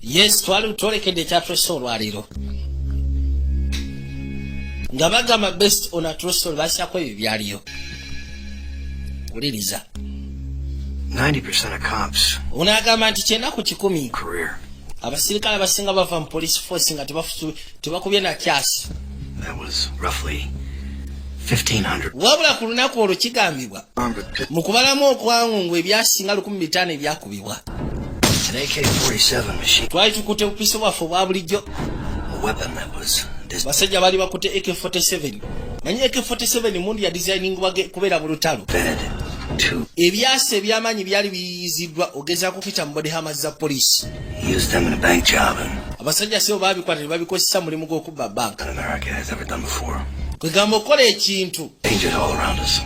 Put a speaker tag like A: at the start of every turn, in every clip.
A: Yes, twali tuolekedde kyatwese olwaliro nga bagamba best on a true story basyako ebyo byaliyo uliriza
B: 90% of cops
A: unagamba nti kyennaku 10
B: career
A: abasirikale abasinga bava mu police force nga tebakubye na kyasi.
B: That was roughly 1,500.
A: Wabula ku lunaku olwo kigambibwa mu kubalamu okwangu ebyasinga 1500 ebyakubibwa.
B: An AK-47 machine.
A: Twali tukute bupiso bwaffe obwa bulijjo.
B: A weapon that was
A: basajja bali bakute AK-47. Manyi AK-47 mundi ya designing wage kubeera mu lutalo. Ebyase ebyamanyi byali biyiziddwa ogezaako kuyita mu body hammers za police.
B: Used them in a bank job.
A: Abasajja sebo babikwata ne babikozesa mulimu gw'okubba banka.
B: America has ever done before.
A: Kwegamba okola ekintu
B: Danger all around us.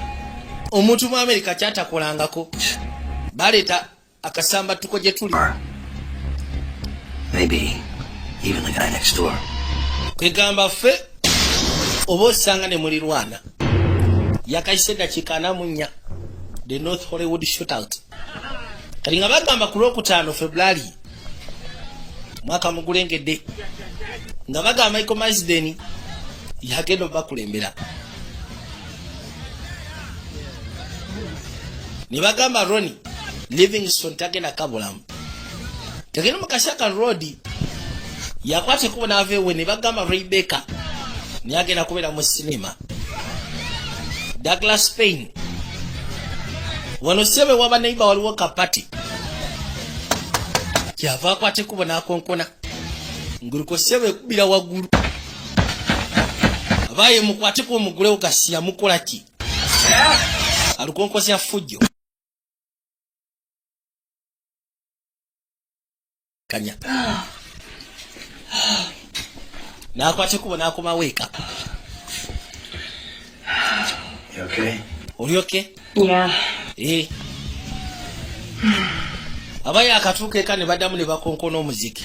A: omuntu mu Amerika kyatakolangako baleeta akasamba tuko gye tuli.
B: Maybe even the guy next door.
A: Kwegamba ffe oba osanga ne mulirwana yakayise eddakiika 4 the North Hollywood shootout. Kati nga bagamba ku Lwokutaano February mwaka mugulengedde nga bagamba Michael Marsden yagenda bakulembera ne bagamba Ronnie Livingston tagenda kabulamu tagenda mu Kasaka Road yakwate kuba n'aveewe ne bagamba Rebecca ne agenda kubeera mu sinema. Douglas Payne wano sebe waba neighbor waliwo kapati kyava akwate kuba n'akonkona nguluko sebe kubira waggulu abaye mukwate kuba mugulewo kasiya mukola ki alukonkosya fujjo kanya n'akwate kuba n'akoma weeka.
B: You okay?
A: Oli okay?
C: Yeah.
A: Abaye akatuuka eka ne baddamu ne bakonkona omuziki.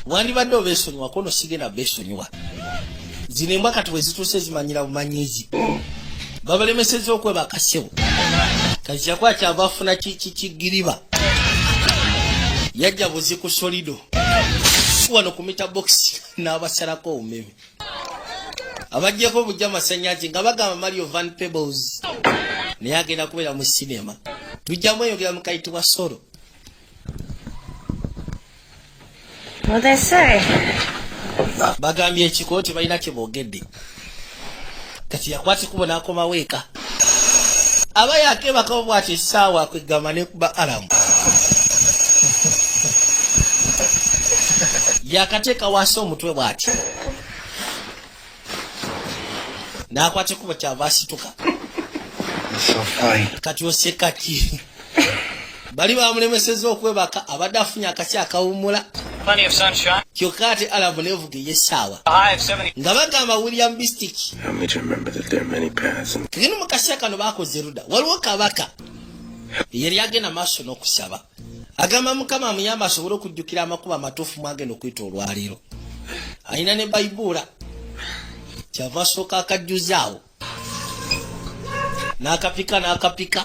A: Wandibadde obeesonyiwa kono sigenda beesonyiwa. Zino embwa kati bwe zituuse zimanyira bumanyiizi. Babalemesezza okweba akasebo. Kati kyakwa kyava afuna kigiriba. Yajja buzi ku solido. Wano ku meter box n'abasalako omumeme. Abajjeko bujja masanyazi nga bagamba Mario Van Peebles naye agenda kubeera mu sinema. Tujjamu eyogera mu kayitibwa Solo.
C: What they say?
A: Bagambye ekikooti balina kye boogedde. Kati yakwati kubo n'akoma weeka. Aba yakebako bw'ati essaawa akwegamba ne kuba alamu. Yakateeka wansi omutwe bw'ati. N'akwate kubo kyava asituka. Kati oseka ki? Bali bamulemesezza okwebaka abadde afunye akasya akawummula. Kyokka ate alamu nevuga ey'essaawa. Nga bagamba William Bistic. Kageno mu kasya kano baakoze Ruda. Waliwo kabaka yali agenda maaso n'okusaba. Agamba Mukama amuyamba asobole okujjukira amakubo amatuufu mwagenda okuyita olwaliro. Alina ne Bayibula. Kyava asooka akajjuzaawo. N'akapika n'akapika.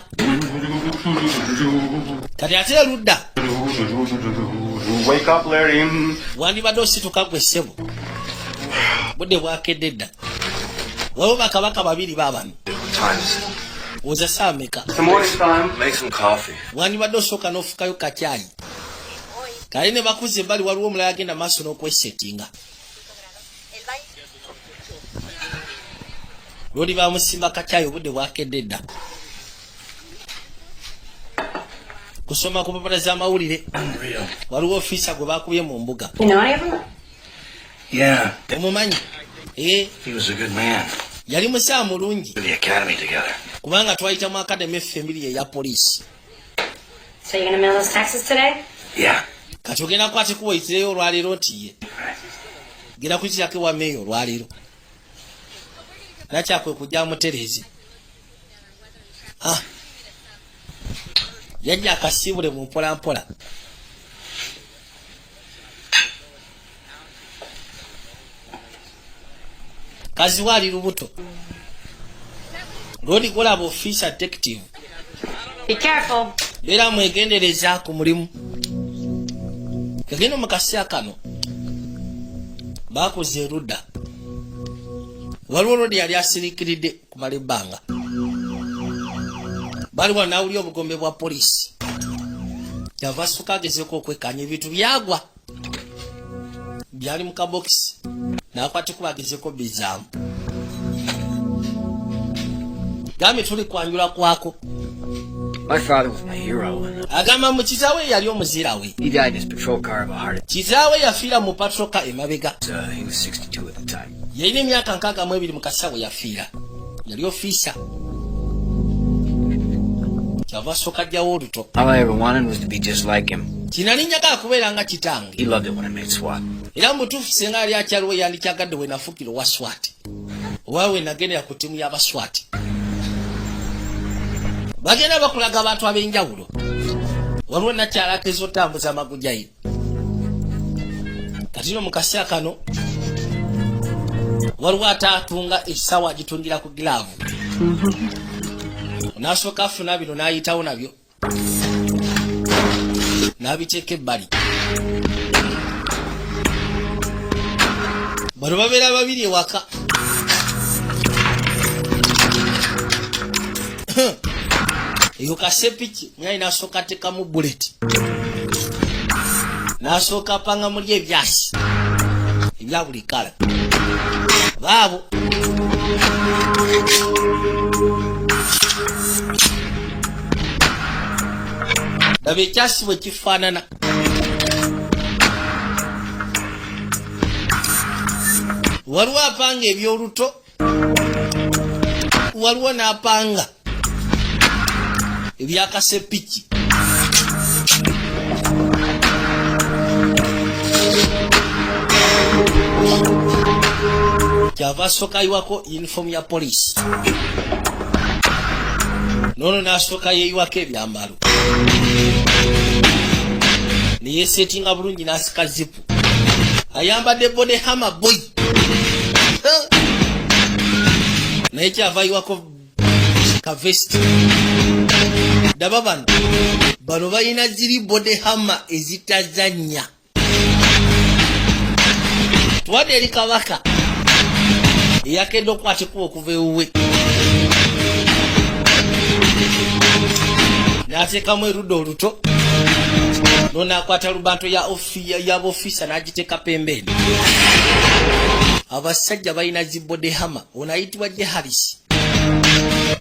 A: Kati ate Ruda.
D: Wake up, Larry.
A: Wandibadde osituka gwe ssebo. Budde bwakedde dda. Waliwo bakabaka babiri baabano. Oza saa meka.
D: It's the morning time.
B: Make some coffee.
A: Wandibadde osooka n'ofukayo kacaayi. Kale ne bakuze ebbali waliwo omulala agenda maaso n'okwesettinga. Lwoli bamusimba kacaayi obudde bwakedde dda. Kusoma ku mpapula z'amawulire. Waliwo ofiisa gwe baakubye mu mbuga.
C: You know any of them?
B: Yeah.
A: Omumanyi?
B: He was a good man.
A: Yali musaa mulungi.
B: The academy together.
A: Kubanga twayita mu akademi effembiri eya poliisi.
C: So you're gonna mail those taxes today?
B: Yeah.
A: Kati ogenda kwate kuwayitireyo olwaliro nti ye. Genda kukitirako ewa meeyo olwaliro. Nakyakwe kujja muterezi. Yajja akasiibule mu mpola mpola. Kazi wali lubuto. Lodi golaba officer detective.
C: Be careful.
A: Beera mwegendereza ku mulimu. kagenda mu kaseera kano bakoze erudda waliwo lodi yali asiriikiridde kumala ebbanga baliwo nawulya obugombe bwa poliisi kyava asooka agezeeko okwekkaanya ebintu byagwa byali mu kabokisi n'akwatikuba agezeeko bizaamu gambe tuli kwanjula kwako.
E: My father was my hero.
A: Agamba mu kitaawe yali omuzira we.
E: He died in his patrol car of a heart attack.
A: Kitaawe yafiira mu patrol car emabega.
E: He was 62 at the time.
A: Yalina emyaka 62 mu kasawo yafiira. Yali ofiisa. Kyava asooka ajjawo oluto.
E: All I ever wanted was to be just like him.
A: Kinali njagala kubeera nga kitange.
E: He loved it when I made SWAT.
A: Era mutuufu singa yali akyaliwo yandikyagadde we nafuukira owa SWAT. Owa we nagendera ku ttiimu y'abaswat. Bagenda bakulaga abantu ab'enjawulo. Waliwo nakyala akeeza otambuza amagujja ye. Kati no mu kaseera kano waliwo ataatunga essaawa agitungira ku giraavu. N'asooka afuna bino n'ayitawo nabyo. N'abiteeka ebbali. Bano babeera babiri ewaka. Eyo kasepiki mwayi n'asooka ateekamu buleti. N'asooka apanga muli ebyasi ebya buli kala. Baabo laba ekyasi bwe kifaanana. Waliwo apanga ebyoluto, waliwo n'apanga ebyakasepiki. Kyava asooka ayiwako uniform ya poliisi. Nono n'asooka yeeyiwako ebyambalo. Ne yeesetinga bulungi n'asika zipu. Ayambadde bode hammer boy. Naye kyava ayiwako kavesti. Daba bano balina ziri bode hammer ezitazannya. Tuwadde eri kabaka eyakedde okukwatikuba okuva ewuwe. N'ateekamu erudda oluto. N'akwata lubanto y'abofiisa n'agiteeka pembeni. Abasajja balina zi bode hammer. Ono ayitibwa J. Harris.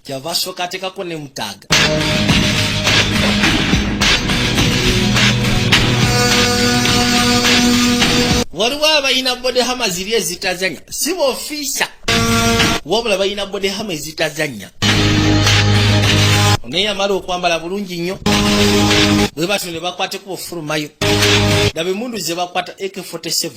A: Kyava asooka ateekako ne mutaaga. Waliwo abalina bode hammer ziri ezitazanya. Si b'ofiisa. Wabula balina bode hammer ezitazanya. Naye yamala okwambala bulungi nnyo. Bwe batyo ne bakwateko ofulumayo. Daba emmundu ze bakwata AK-47.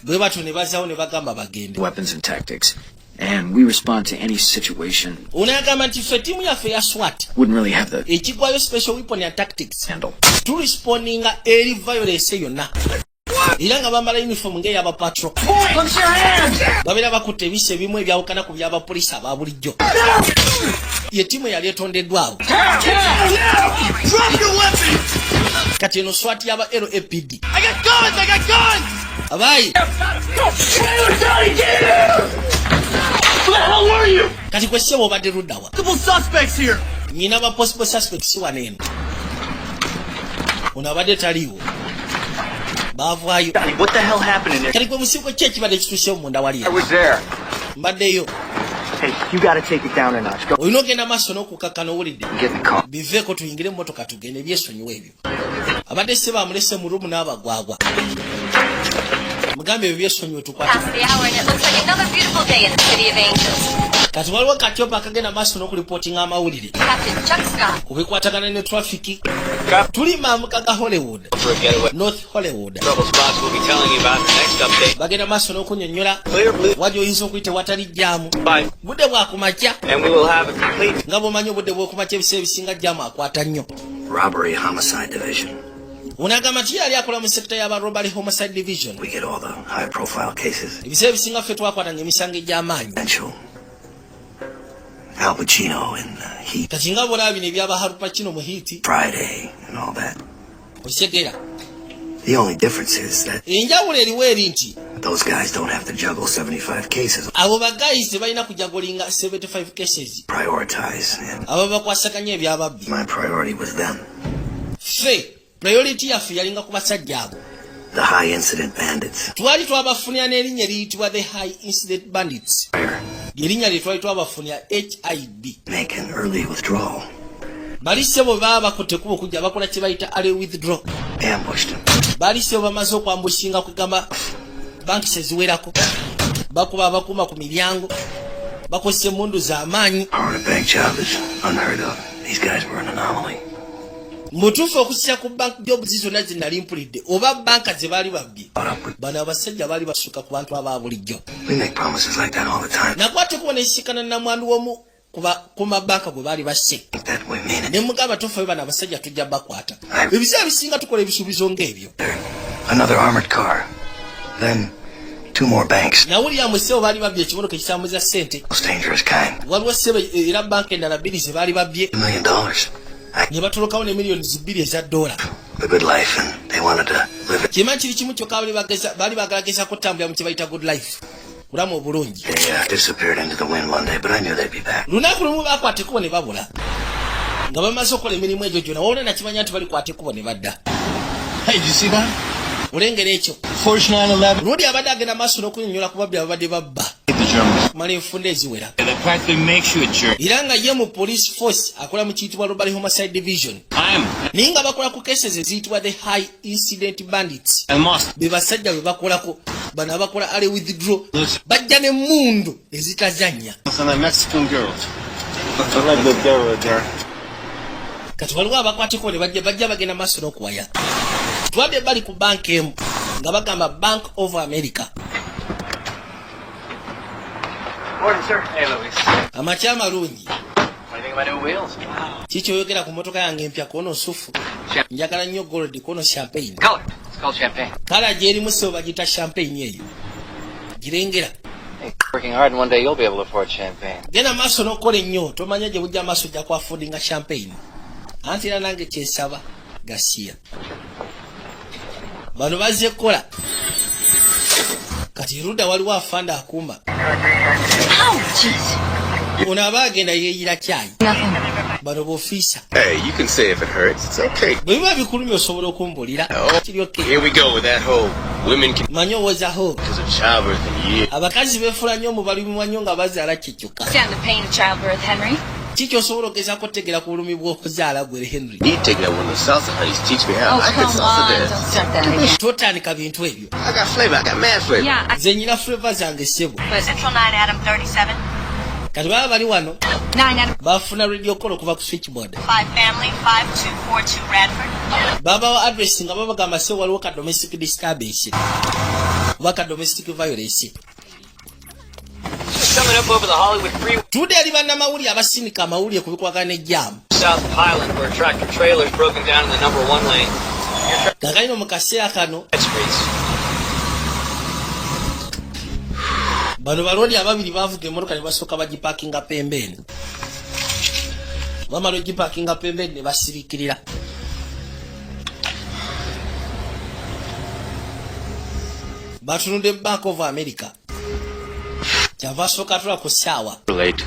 A: Bwe batyo ne bazaawo ne bagamba bagende.
E: Weapons and tactics. And we respond to any situation.
A: Unagamba nti ffe ttiimu yaffe ya SWAT.
E: Wouldn't really have the
A: Ekigwayo special weapon and tactics.
E: handle.
A: Tulispondinga eri violence yonna. Era nga bambala uniform ng'eyaba patrol. Babeera bakutte ebisa ebimu ebyawukana ku by'abapoliisi aba bulijjo. Ye ttiimu yali etondeddwawo. Kati eno SWAT y'aba LAPD. Abaayi. Kati kwe ssebo obadde luddawa. Nyina ba possible suspects wano eno. Ono abadde taliiwo. Baavaayo.
D: What the hell happened in there?
A: Kati gwe musiiko ki ekibadde kituuseewo munda wali?
D: I was there.
A: Mbaddeyo.
D: Hey, you gotta take it down a notch. Go
A: Olina ogenda maaso n'okukakkana owulidde.
D: get in the car.
A: Biveeko tuyingire mu mmotoka tugende ebyesonyiwa ebyo. Abadde ssebo amulese mu rumu n'abagwagwa. Mugambe ebyo byesonyiwe tukwate.
C: Past the hour and it looks like another beautiful day in the City of Angels.
A: Kati waliwo katyopa akagenda maaso n'okulipootinga amawulire.
C: Captain Chuck Scott.
A: Ku bikwatagana ne traffic. Tuli maamuka ga Hollywood. North Hollywood.
F: Trouble spots we'll be telling you about in the next update.
A: Bagenda maaso n'okunyonnyola.
F: Clear blue.
A: Wajja oyinza okuyita watali jjaamu.
F: Bye.
A: Budde bwakumakya.
F: And we will have a complete
A: Nga bw'omanyi obudde bw'okumakya ebiseera ebisinga jjaamu akwata nnyo.
B: Robbery homicide division.
A: Unagamba nti yali akola mu sekita y'aba Robbery Homicide Division.
B: We get all the high profile cases.
A: Ebiseera ebisinga ffe twakwatanga emisango egy'amaanyi.
B: Potential. Al Pacino in Heat.
A: Kati nga bw'olaba bino ebyaba Al Pacino mu Heat.
B: Friday and all that.
A: Okitegeera
B: The only difference is that
A: enjawulo eriwo eri nti
B: those guys don't have to juggle 75 cases.
A: abo bagayisi tebalina kujagulinga 75 cases
B: Prioritize. And
A: abo bakwasaganya ebyababbi.
B: my priority was them.
A: Ffe priority yaffe yalinga ku basajja abo.
B: The high incident bandits.
A: Twali twabafunira n'erinnya eriyitibwa the high incident bandits. Erinnya lye twali twabafunira HIB.
B: Make an early withdrawal.
A: Bali sebo baba bakutte kubo kujja bakola kye bayita early withdraw.
B: Ambushed them.
A: Bali sebo bamaze okwambushinga kugamba banki seziwerako. Bakuba abakuma ku miryango. Bakozesa emmundu z'amaanyi.
B: Heart bank job is unheard of. These guys were an anomaly.
A: Mutuufu okusira ku bank job zizonna ze nali mpulidde oba banka ze baali babbye. Bano abasajja baali basuka ku bantu aba bulijjo.
B: We make promises like that all the time.
A: Nakwate kubona ekisikana namwandu w'omu ku mabanka gwe baali basse.
B: That we mean it.
A: Ne mugamba tufe bano abasajja tujja bakwata. Ebiseera bisinga tukola ebisuubizo ng'ebyo.
B: Another armored car. Then 2 more banks.
A: Nawulira mu ssebo baali babbye ekimotoka ekitambuza ssente.
B: Most dangerous kind.
A: Waliwo ssebo era banka endala bbiri ze baali babbye.
B: $1 million.
A: Ne batolokawo ne miliyoni 2 eza dola.
B: A good life, and they wanted to live it.
A: Kimanyi kiri kimu kyokka baali bagalageza kutambulira mu kye bayita good life. Bulamu obulungi.
B: They disappeared into the wind one day, but I knew they'd be back.
A: Lunaku lumu bakwata ekkubo ne babula. Nga bamaze okukola emirimu egyo gyonna wawona nakimanya nti balikwata ekkubo ne badda.
G: Hey, did you see that?
A: Olengera ekyo.
G: Porsche 911.
A: Lundi abadde agenda maaso n'okunyonnyola ku babbi ababadde babba.
G: The Germans.
A: Mala enfunda eziwera.
G: They practically make you a jerk.
A: Era nga ye mu police force akola mu kiyitibwa Robbery Homicide Division. Naye nga bakola ku cases eziyitibwa the high incident bandits.
G: I must.
A: Be basajja be bakolako. Bano abakola early withdraw. Bajja n'emmundu ezitazannya.
G: Some of the Mexican girls. I like the girl there.
A: Kati waliwo abakwateko ne bajja bagenda maaso n'okuwaya. Twabye bali ku banka emu nga bagamba Bank of America.
D: Morning, sir. Hey, Louis.
A: Amakya amalungi.
D: What do you think about new wheels?
A: Kiki oyogera ku motoka yange empya kono nsufu. Njagala nnyo gold kono champagne.
D: Color. It's called champagne.
A: Kala gyerimu so bagita champagne eyo. Girengera.
F: Hey, working hard and one day you'll be able to afford champagne.
A: Genda maaso n'okola ennyo tomanya gye bujja maaso ojja kwafudinga champagne. Anti era nange kyesaba gasiya. Bano bazze kola. Kati Ruda waliwo afanda akumba. Ono aba agenda yeeyira caayi. Bano b'ofiisa.
H: Hey, you can say if it hurts. It's okay.
A: Bwe biba bikulumya osobola okumbulira. Kiri okay.
H: Here we go with that whole women can
A: Manyi owoozaho.
H: because of childbirth and years.
A: Abakazi beefula nnyo mu balumi nnyo nga bazaala kyekkyokka.
C: Stand the pain of childbirth, Henry.
A: Kiki osobola okugezaako otegeera ku bulumi bw'okuzaala gwe Henry?
H: You take that one to salsa, honey. Teach me how.
C: Oh,
H: I can
C: come
H: salsa
C: on.
H: dance.
C: Don't start that again.
A: Totandika bintu ebyo.
H: I got flavor. I got mad flavor.
C: Yeah,
A: Nze nyina flavor zange ssebo.
C: Central 9 Adam 37.
A: Kati baba bali wano
C: 9 Adam
A: bafuna radio call okuva ku switchboard.
C: 5 Family 5242 Radford.
A: Baba wa address nga babagamba se waliwo ka domestic disturbance. Waka domestic violence.
F: Coming up over the Hollywood Freeway,
A: Tudde ali bannamawulire abasinika amawulire ku bikwagana n'ejjaamu.
F: South Highland, where a tractor trailer's broken down in the number 1 lane.
A: Kakalino mu kaseera kano
F: Streets.
A: bano balodi ababiri bavuga emmotoka ne basooka bagipaakinga pembeeni. Bamala ogipaakinga pembeeni ne basirikirira. Batunudde Bank of America. Kyava asooka atula ku ssaawa.
H: Late.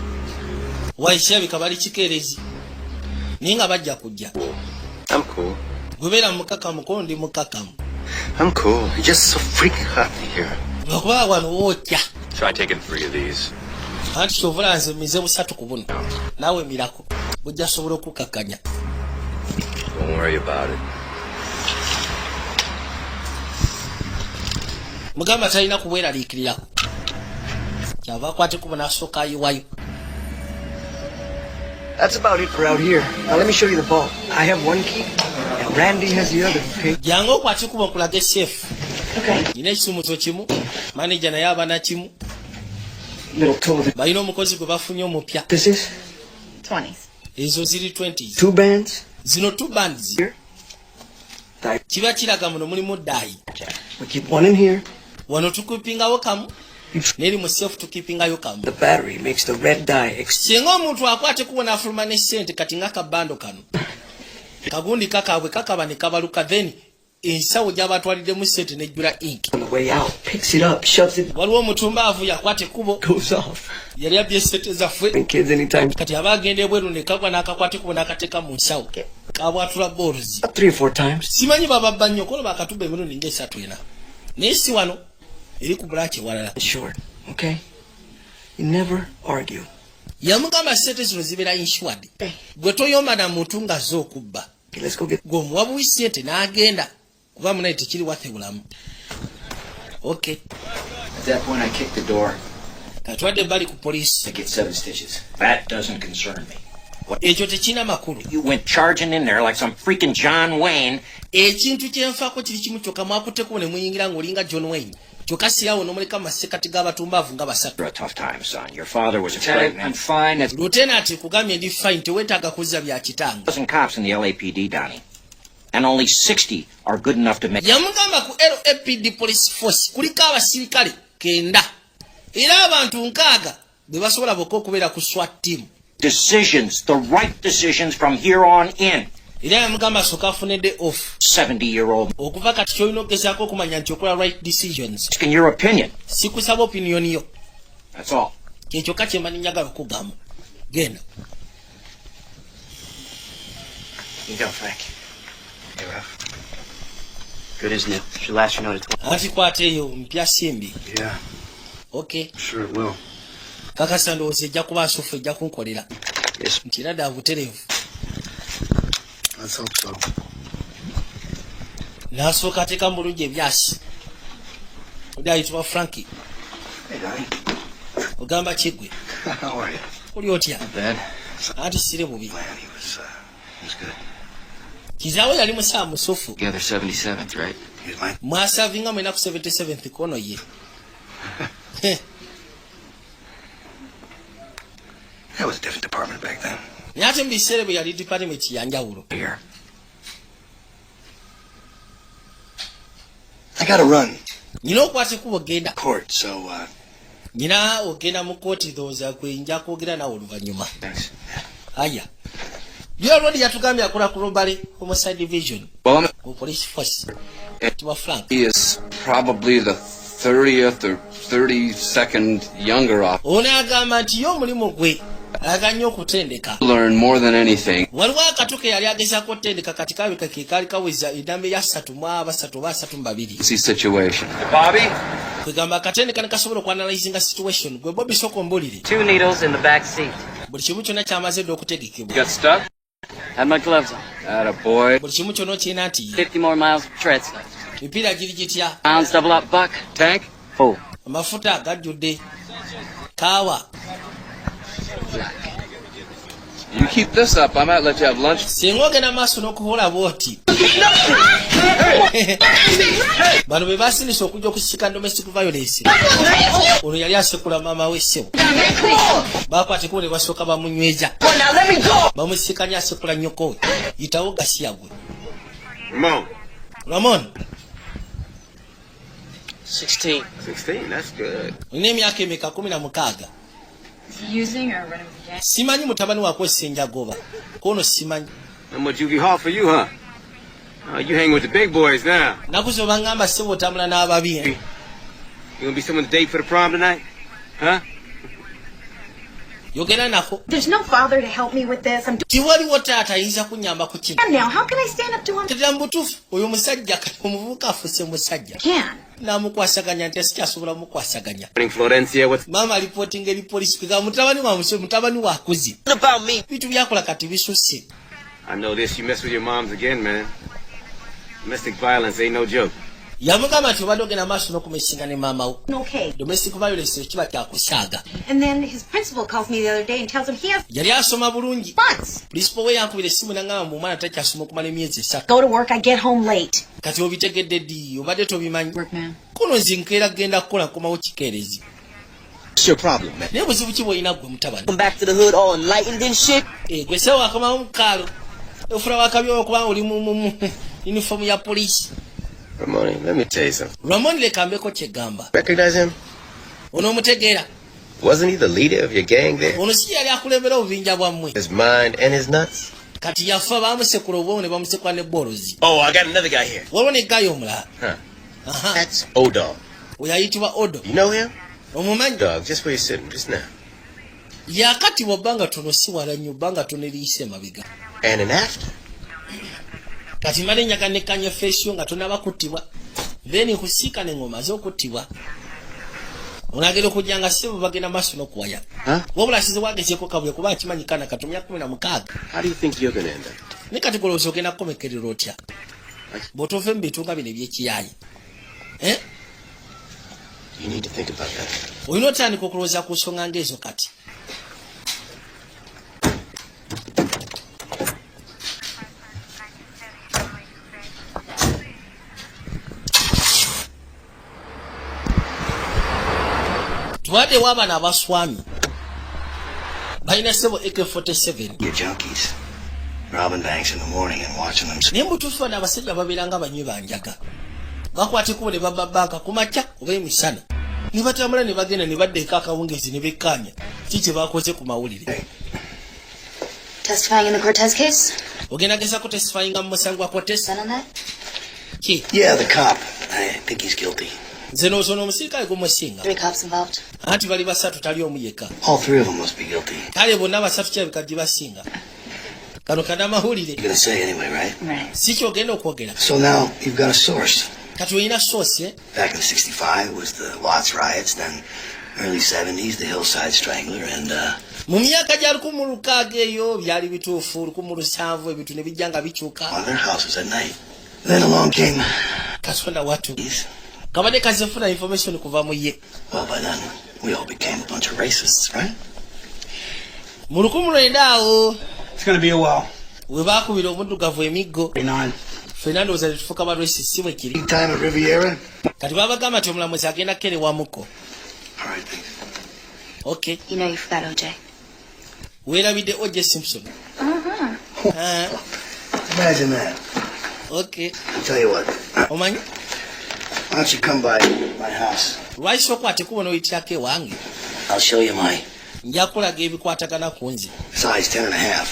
A: Waikirabika bali kikeerezi. Naye nga bajja kujja.
H: I'm cool.
A: Gubeera mukakamu ko ndi mukakamu.
H: I'm cool. It's just so freaking hot in here.
A: Lwakuba wano wookya.
H: Try taking 3 of these.
A: Anti kyovula nze mize 3 ku buno. Naawe mirako. Bujja sobola okukakanya.
H: Don't worry about it.
A: Mugamba talina kubweraliikirirako. Kyava akwate kubo n'asooka ayiwayo.
D: That's about it for out here. Now let me show you the vault. I have one key, and Randy has the other. Okay?
A: Jangu okwate kubo okulage safe.
D: Okay.
A: Nina ekisumuzo kimu. Manager naye aba na kimu.
D: Little tool.
A: Balina omukozi gwe bafunye omupya.
D: This is
C: 20s.
A: Ezo ziri 20s.
D: 2 bands.
A: Zino 2 bands.
D: Here.
A: Kiba kiraga muno mulimu daayi.
D: We keep one in here.
A: Wano tukipingawo kamu. Neri mu safe tukipingayo kamu.
D: The battery makes the red dye.
A: Singa omuntu akwate kubona afuluma ne ssente kati nga kabando kano. Kagundi kakabwe kakaba ne kabaluka then ensawo gy'abatwaliddemu ssente nejjula ink.
D: On the way out, picks it up, shoves it,
A: Waliwo omutumbaavu yakwata ekkubo
D: goes off.
A: yali abbye ssente zaffe
D: And kids anytime.
A: kati aba agenda ebweru ne kagwa n'akakwata ekkubo n'akateeka mu nsawo kabwatula booruzi.
D: 3 or 4 times.
A: Simanyi bababba nnyo kono bakatubba emirundi nga 3 naye si wano eri ku bulaki ewalala.
D: Short, okay? You never argue.
A: Yamugamba ssente zino zibeera insured. Gwe toyomba na muntu ng'azze okubba.
D: Okay, let's go get.
A: Gweomuwa buwi ssente n'agenda kuba munaye tekiri wathe bulamu. Okay.
E: At that point, I kicked the door.
A: Katwadde bali ku poliisi.
E: I get 7 stitches. That doesn't concern me.
A: Ekyo tekirina makulu.
I: You went charging in there like some freaking John Wayne.
A: Ekintu kyenfaako kiri kimu kyokka mwakutteko ne muyingira ng'olinga John Wayne. Kyokka siraawo n'omuleka mu masekati g'abatumbaavu nga basatu.
I: You're a tough time, son. Your father was a
E: Lieutenant,
I: pregnant.
E: I'm fine. That's
A: Lieutenant kugambye ndi fine teweetaaga kuzza bya kitanga.
I: 1,000 cops in the LAPD, Donnie. And only 60 are good enough to make.
A: Yamugamba ku LAPD police force kuliko abasirikale 9 era abantu 6 be basobola bokka okubeera ku SWAT team.
I: Decisions, the right decisions from here on in.
A: Era yamugamba asooka afune day off.
I: 70-year-old.
A: Okuva kati kyolina okugezaako okumanya nti okola right decisions.
I: Asking your opinion.
A: Sikusaba opinion yo.
I: That's all.
A: Kyekyoka kyemba njagala okugamba. Genda.
E: you go, Frank. You're rough. Good, isn't it? Should last you another 20.
A: Anti kwata eyo mpya simbi.
B: Yeah,
A: Okay.
B: sure it will.
A: Kakasa ndowooza ejja kuba asufu ejja kunkolera.
B: Yes,
A: Nti era ddala butereevu.
B: let's hope so.
A: N'asooka ateeka mu bulungi ebyasi. Oli ayitibwa Frankie.
B: Hey, Donnie.
A: Ogamba Kigwe.
B: How are you?
A: Oli otya?
E: Bad.
A: Anti sire bubi.
B: Man, he was good.
A: Kizaawe yali musaa musufu.
E: Together 77th, right?
B: He was mine.
A: Mwasavinga mwena ku 77th kono ye.
B: That was a different department back then.
A: Naye ate mu biseera bwe yali department ya njawulo.
E: Here.
B: I gotta run.
A: Nina okwata ekkubo ogenda.
B: Court, so,
A: Nina ogenda mu kooti ndowooza kwe nja kwogera nawe oluvannyuma.
E: Thanks.
A: Aya. Yo Road yatugambye akola ku Robale Homicide Division.
J: Well,
A: Ku police force. Tiwa Frank.
J: he is probably the 30th or 32nd younger officer.
A: Ono agamba nti yo omulimu gwe aga nnyo okutendeka.
J: Learn more than anything.
A: Waliwo akatu ke yali agezaako otendeka kati kabika ke kaali kaweza edambe ya 3 mu 3 oba 3 mu 2.
J: See situation.
F: Bobby?
A: Kwegamba akatendeka ne kasobola okuanalyzinga situation. Gwe Bobby soko mbulire.
F: 2 needles in the back seat.
A: Buli kimu kyonna kyamaze dde okutegekebwa.
J: Got stuck?
F: Had my gloves on.
J: Atta boy.
A: Buli kimu kyonna okirina nti
F: 50 more miles of treads left.
A: mipiira giri gitya.
F: Pounds double up buck.
J: Tank?
F: Full.
A: Amafuta gajjudde. Kaawa.
J: You keep this up, I might let you have lunch.
A: Singa ogenda maaso n'okukola bw'oti. Bano be basinisa okujja okusika domestic violence. Ono yali asekula maama we ssebo. Bakwata ekkubo ne basooka bamunyweza. Bamusikanya asekula nnyoko we. Yitawo Gasiya gwe. Ramon.
F: 16.
H: 16, that's good.
A: Olina emyaka emeka 16.
C: Using or running the gang?
A: Simanyi mutabani wakwesa enjagoba. Kono simanyi.
H: How much you be hard for you, huh? You hang with the big boys now.
A: Nakuzo bangamba ssebo otambula n'ababi.
H: You gonna be someone to date for the prom tonight? Huh?
A: Yogera nako.
C: There's no father to help me with this. I'm
A: Tiwaliwo taata ayinza kunnyamba ku kino.
C: doing now. How can I stand up to him?
A: Tetera mu butuufu oyo musajja kati omuvubuka afuuse musajja.
C: Can.
A: N'amukwasaganya nti sikyasobola mukwasaganya.
H: Florencia, what's
A: Maama alipotinga eri polisi kwega mutabani wa musebe mutabani wa akuze.
F: What about me?
A: Bitu byakola kati bisusse.
H: I know this, you mess with your moms again, man. Domestic violence ain't no joke.
A: Yamugamba nti obadde ogenda maaso n'okumesinga ne maama wo.
C: Okay.
A: Domestic violence kiba kyakusaaga.
C: And then his principal calls me the other day and tells him he has
A: Yali asoma bulungi.
C: months.
A: Principal we yankubira essimu n'angamba mbu omwana takyasoma okumala emyezi 3.
C: Go to work. I get home late.
A: Kati obitegedde ddi obadde tobimanyi.
C: Work, man.
A: Kono nze nkeera kugenda kukola nkomawo kikeerezi.
H: What's your problem, man?
A: Naye buzibu ki bw'olina ggwe mutabani?
F: Come back to the hood all enlightened and shit.
A: Gwe seewo akomawo mukaalo. Ofula wakabi okuba oli mu uniform ya poliisi.
H: Ramoni, let me tell you something.
A: Ramon lekambeko kyegamba.
H: Recognize him?
A: Onoomutegeera.
H: Wasn't he the leader of your gang there?
A: Ono si yali akulembera obubinja bwammwe.
H: His mind and his nuts?
A: kati yafa bamusekula obwongo ne bamusekula ne bolozi.
F: Oh, I got another guy here.
A: waliwo ne gayo omulala.
F: Huh. That's O-Dog.
A: oyo ayitibwa Odo.
F: You know him?
A: omumanyi?
F: Dog, just where you're sitting, just now.
A: yakati bw'obbanga tono si wala nnyo bbanga tono eriise emabega.
F: And an after.
A: kati male nyakanekanya feesio nga tonaba kuttibwa then kusiika n'engoma z'okuttibwa onagenda okujja nga ssebo bagenda maaso n'okuwaya wabula asize wagezeeko kabule kuba akimanyikana katumya 16.
F: How do you think you're gonna end up?
A: ne kati golowooza ogenda kukomekerera otya bw'otove mu bintu nga bino ebyekiyaayi
F: You need to think about that.
A: olina otandika okulowooza ku nsonga ng'ezo kati. twaddewo abaana abaswami balina ssebo AK-47.
B: Your junkies. Robbing banks in the morning and watching them.
A: naye mutuufu bano abasajja babeera nga banywi banjaga bakwata ekkubo ne babba banka ku makya oba emisana ne batambula ne bagenda ne baddeeko akawungezi ne bekkaanya ki kye bakoze ku mawulire.
C: Testifying in the Cortez case?
A: ogenda geza kutesifayinga mu musango gwa Cortez?
C: Done on that?
A: ki
B: Yeah, the cop. I think he's guilty.
A: nze n'ozoona omusirikale gumusinga
C: 3 cops involved.
A: anti bali basatu tali omu yekka
B: All three of them must be guilty.
A: kale bonna basatu kirabika gye basinga kano kanamawulire
B: You're gonna say anyway, right?
C: Right.
A: si kyogenda okwogera
B: So now you've got a source.
A: kati olina sosi
B: Back in '65 was the Watts riots, then early '70s the Hillside Strangler, and
A: mu myaka gya 1600 eyo byali bituufu 1700 ebintu ne bijja nga bikyuka
B: on their houses at night. Then along came
A: katonda watu
B: these.
A: kabadde kazefuna information kuva mu ye
B: Well, by then we all became a bunch of racists, right?
A: mu 1900 awo
D: It's gonna be a while.
A: we baakubira omuddugavu emiggo
D: 39.
A: ffenna ndowooza tetufuuka balwesi si bwe kiri
B: Big time at Riviera.
A: kati babagamba nti omulamuzi agenda kkerewamuko.
B: All right, thanks.
A: Okay.
C: You know you forgot OJ.
A: weerabidde O.J. Simpson.
B: Imagine that.
A: Okay.
B: I'll tell you what.
A: omanyi
B: Why don't you come by my house?
A: lwaki okwate kubona oyitirako ewange
B: I'll show you my
A: nja kulaga ebikwatagana ku nze
B: size 10.5.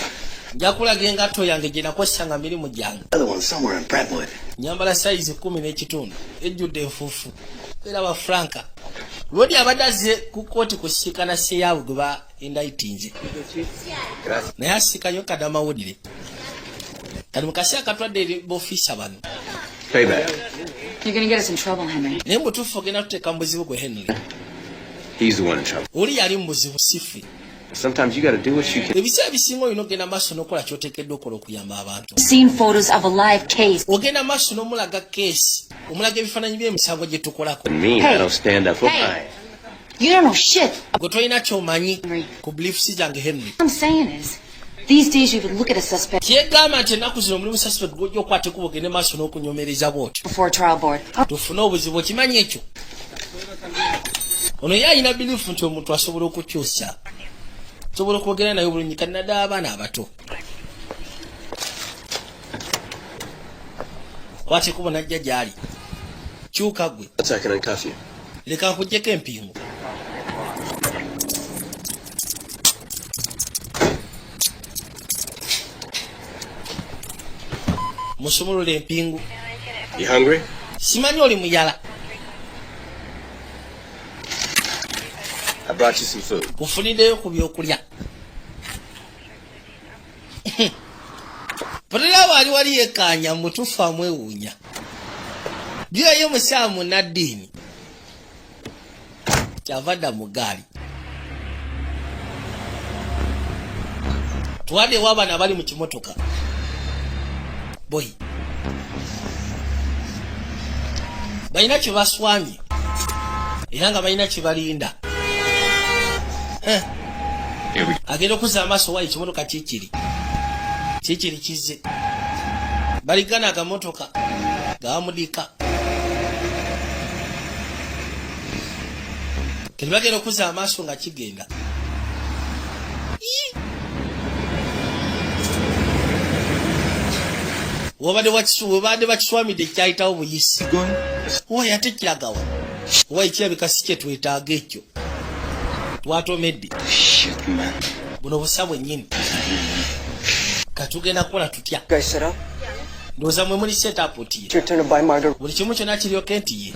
A: nja kulaga engatto yange gye nakozesanga mirimu gyange
B: Other one somewhere in Brentwood.
A: nyambala sayizi 10 ejjudde enfuufu era bafranka lwodi abadde azze ku kooti kusiikana seyaabwe gwe ba indaitinze naye asiikanyo kadamawulire kati mu kaseera katwadde eri b'ofiisa bano
F: Payback.
C: You're gonna get us in trouble, Henry.
A: naye mutuufu ogenda tuteeka mu buzibu gwe Henry
F: He's the one in trouble.
A: oli yali mu buzibu sife
F: Sometimes you gotta do what you can.
A: ebiseera bisinga olina ogenda maaso n'okola ky'oteekeddwa okola okuyamba abantu
C: Seen photos of a live case.
A: ogenda maaso n'omulaga keesi omulaga ebifaananyi by'emisango gye tukolako
F: And me, I don't stand up for
C: Hey.
F: mine.
C: You don't know shit.
A: gwe tolina ky'omanyi ku beliefs zange Henry
C: What I'm saying is, these days you would look at a suspect
A: kyegamba nti ennaku zino omulimu suspect gwojja okwata ekubo ogende maaso n'okunyomereza bw'otyo
C: before a trial board.
A: tufune obuzibu okimanyi ekyo ono ye alina bilifu nti omuntu asobola okukyusa sobola okwogera naye obulungi kati naddala abaana abato kwata ekubo najja gy'ali kyuka gwe
F: Let's I can uncuff you.
A: leka nkugyeko empingu musumulula empingu
F: You hungry?
A: simanyi oli muyala
F: I brought you some food.
A: kufuniddeyo ku byokulya potera waali wali yekkaanya mutuufu amwewuunya byoyo musaamu naddiini kyava dda mu gaali twaddewo abaana abali mu kimotoka boyi balina kye baswamye era nga balina kye balinda agenda okuzza amaaso wayi ekimotoka kikiri kizze baligana akamotoka gawamudika kati bagenda okuzza amaaso nga kigenda wobadde bakiswamidde kyayitawo buyisi owayi ate kiragawa owayi kirabika si kye twetaaga ekyo twatomedde buno busa bwennyini katugenda kukola tutya
D: Guys set up?
A: ndowooza mwe muli setup tiye
D: It's your turn to buy margarita.
A: buli kimu kyonna kiryoke nti ye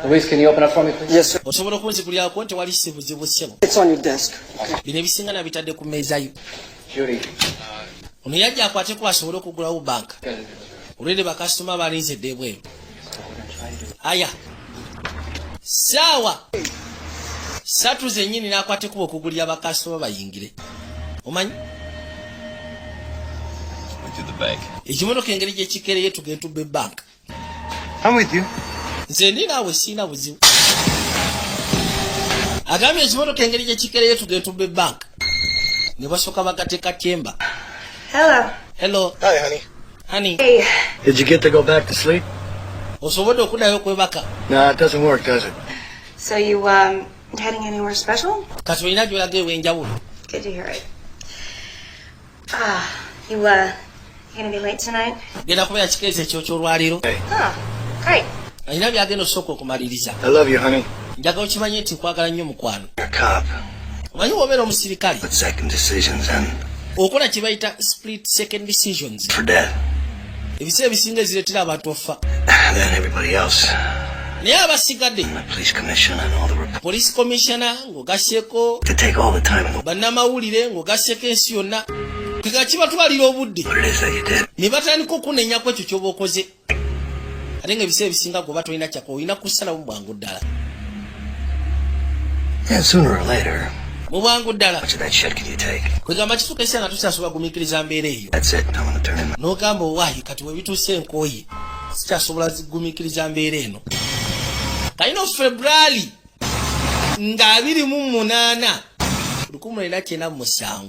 E: Luis, can you open up for me, please?
D: Yes, sir.
A: osobola okunzigulyako nti wali sibuzibu ssebo
D: It's on your desk.
A: bino ebisinga nabitadde ku mmeeza yo
E: Judy.
A: ono yajja akwateko asobole okugulawo banka olwedde bakasitoma balinze edde ebweru aya saawa 3 zennyini n'akwateko okugulira bakasitoma bayingire omanyi ekimotoka engeri gyekikereye tugenda tubba banka
H: I'm with you.
A: nze ndi naawe siina buzibu agambye ekimotoka engeri gyekikereye tugenda tubba banka ne basooka bagateeka tyemba hello
H: Hi, honey.
A: honey
H: Did you get to go back to sleep?
A: osobodde okuddayo okwebaka
H: Nah, it doesn't work, does it?
C: So you, heading anywhere special?
A: kati olina gyolaga ew'enjawulo
C: Good to hear it. You gonna be late tonight?
A: genda kubeera kikeezi ekyo ky'olwaliro
C: Oh, great.
A: alina byagenda osooka okumaliriza
H: I love you, honey.
A: njaga okimanye nti nkwagala nnyo mukwano
B: You're a cop
A: omanyi bw'obeera omusirikale
B: with second decisions and
A: okola kye bayita split second decisions
B: for death.
A: ebiseera ebisinga ezireetera abantu ofa
B: Then everybody else,
A: naye abasigadde
B: the police commission and all the reporters,
A: police commissioner ng'ogasyeko
B: to take all the time in the
A: bannamawulire ng'ogasyeko ensi yonna kega kibatwalira obudde
B: what it is that you did.
A: ne batandika okunenyako ekyo ky'oba okoze ate ng'ebiseera ebisinga gwe batolina kyako olina kusalamu bwangu ddala
B: And sooner or later,
A: mu bwangu ddala
B: how much of that shit can you take?
A: kwegamba kituuka ekiseera nga tusasobola gumiikiriza mbeera eyo
B: That's it. I'm gonna turn in my...
A: n'ogamba owaayi kati webituuse enkooye sikyasobola zigumiikiriza mbeera eno kalina februali nga 28 1997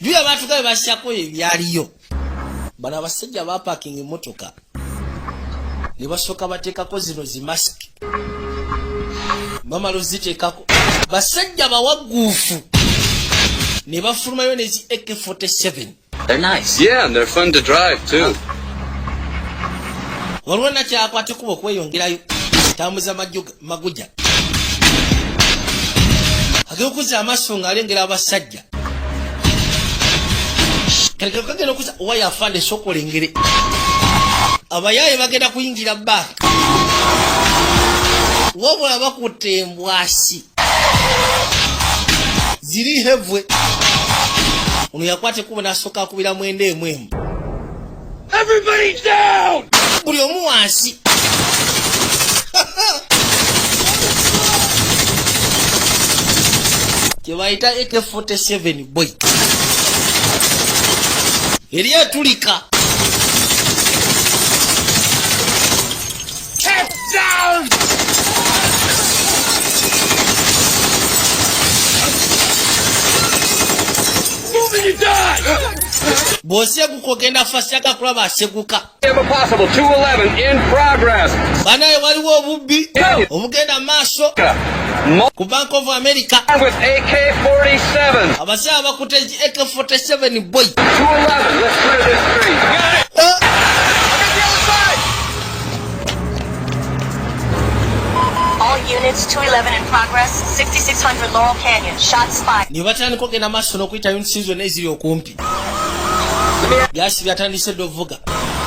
A: juya baatugabe basyako ebyaliyo bano abasajja bapakinga emmotoka ne basooka bateekako zino zimasiki bamala oziteekako basajja bawagguufu ne bafulumayo nezi AK-47
I: They're nice.
J: Yeah, and they're fun to drive, too.
A: waliwo nakyakwate kuba okweyongerayo tambuza maguja agekuza amaaso ng'alengera abasajja kalekero kagenda okuza owaya afande sooka olengere abayaaye bagenda kuyingira banka wabula bakutte embwasi ziri hevwe ono yakwate kuba n'asooka akubira mwenda emwemu
H: Everybody's down!
A: buli omu wansi kyebayita AK-47 boy eri etulika
H: Down! Move and you die!
A: bw'oseguka ogenda fasyaga kulaba aseguka
H: Impossible, 211 in progress.
A: banaye waliwo obubbi obugenda mu maaso ku Bank of America
H: With AK-47.
A: abasaaba bakutte AK-47 boy
H: 211, let's clear this street.
C: All units, 211 in progress, 6600 Laurel Canyon. Shots fired.
A: ne batandika ogenda maaso n'okuyita units zonna eziri okumpi byasi byatandise dde ovuga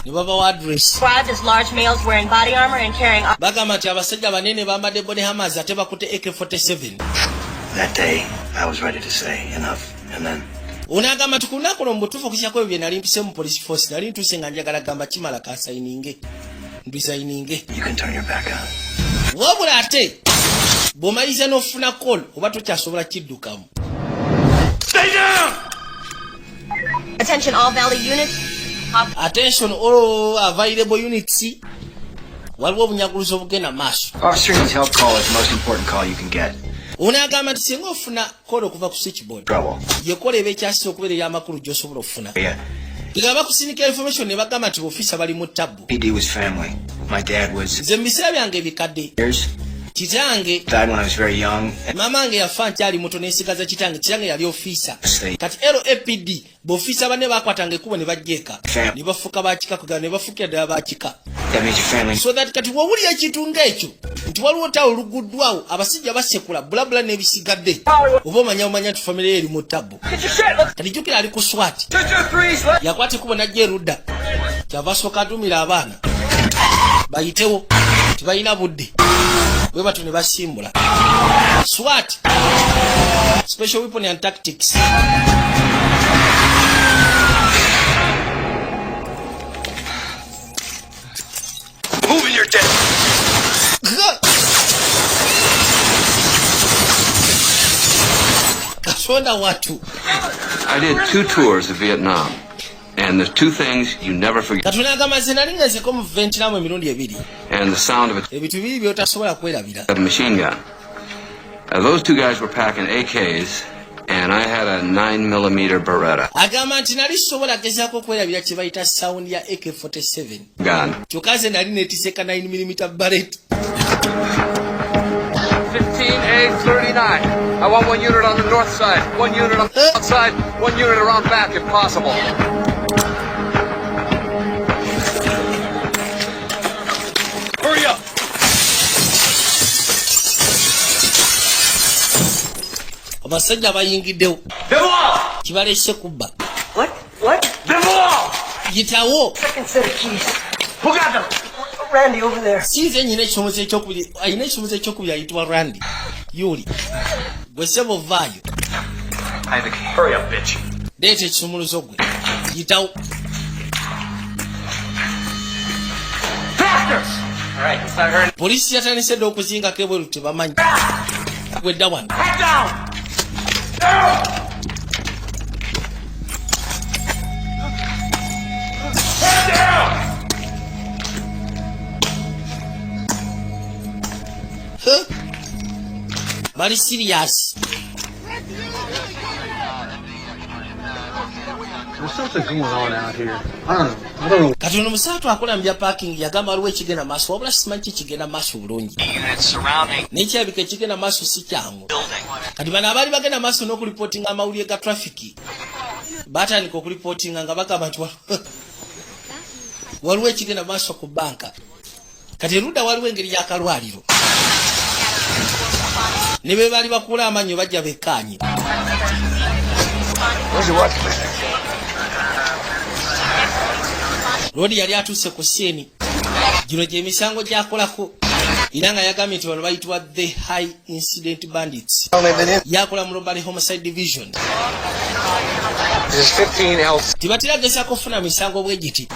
A: ne babawo adress
C: Described as large males wearing body armor and carrying
A: bagamba nti abasajja banene bambadde bone hammers ate bakutte AK-47
B: That day, I was ready to say enough. And then,
A: onagamba nti ku lunaku olwo mu butuufu okukyako ebyo bye nali mpise mu police force nali ntuuse nga njagala gamba kimala kansayininge mbisayininge
B: you can turn your back on.
A: wabula ate bw'omaliriza n'ofuna call oba tokyasobola kiddukamu
H: Stay down!
C: Attention all Valley units.
A: attention all available units waliwo obunyaguluzi obugenda maaso
E: Officer needs help call is the most important call you can get.
A: onagamba nti singa ofuna call okuva ku switchboard
E: Trouble.
A: yekola eba ekyasisa okubeera ey'amakulu gy'osobola okufuna
E: Yeah.
A: kigaba kusindika information ne bagamba nti ofisa bali mu tabbu
E: PD was family. My dad was
A: nze mu biseera byange ebikadde
E: years.
A: kitange
E: Died when I was very young.
A: mama wange yafa nkyali muto n'ensigaza kitange yali ofiisa
E: State.
A: kati LAPD b'ofiisa banne bakwatanga ekkubo ne bajjeeka ne bafuuka bakika kugana ne bafuukira ddala bakika
E: That means your family.
A: so that kati wawulira ekintu ng'ekyo nti nti waliwo tawo oluguddwawo abasajja basekula bulabula n'ebisigadde oba omanya nti famire eri mu ttabu kati jjukira ali ku swati yakwata ekkubo najja erudda kyava asooka atumira abaana bayitewo tibalina budde bwe batyo ne basimbula swat special weapon and tactics.
B: Moving your dead.
A: Kasonda watu.
J: I did 2 tours of Vietnam, and there's 2 things you never forget.
A: Katuna gamazina lingaze ko mu Vietnam emirundi ebiri.
J: And the sound of a
A: Ebitu bibiri byotasobola kwerabira.
J: machine gun. Those 2 guys were packing AKs, and I had a 9mm Beretta
A: Agamba nti nali sobola gezaako kwerabira kye bayita sound ya AK-47.
J: gun.
A: Kyokaaze nali neetiseka 9mm Barrett.
F: 15A39. I want 1 unit on the north side, 1 unit on the south side, 1 unit around back if possible.
B: Hurry up.
A: Abasajja bayingiddewo. Kibalese kubba.
D: What?
A: Yitawo.
D: Second set of keys. Who got them? Randy over there.
A: Sinze nyina ekisomozo ekyokubiri. Ayina ekisomozo ekyokubiri ayitibwa Randy. Yuli. Bwe sebo vaayo.
B: I have the key. Hurry up, bitch.
A: Leeta ekisumuluzo gwe. Yitawo.
B: All right, let's not hurt.
A: Poliisi yatandise dde okuzingako ebweru tebamanyi. Gwedda wano.
B: Head down. Head down.
A: Huh? Bali serious.
G: There's something going on out here. I don't know.
A: Kati ono musaatu akola mu bya parking yagamba waliwo ekigenda maaso wabula simanyi ki kigenda maaso bulungi.
B: Units surrounding
A: N'ekyabika ekigenda maaso si kyangu.
B: building.
A: Kati bano abaali bagenda maaso n'okulipootinga amawulire ga traffic baatandika okulipootinga nga bagamba nti waliwo ekigenda maaso ku banka. Kati erudda waliwo engeri y'akalwaliro. Ne be baali bakuula amannyo bajja bekkaanye. Lodi yali atuuse ku sieni. Gino gye misango gy'akolako. Era nga yagambye nti bano bayitibwa the high incident bandits. Yakola mu Robbery Homicide Division.
F: This is 15L.
A: Tibatera gezaako kufuna misango bwe giti.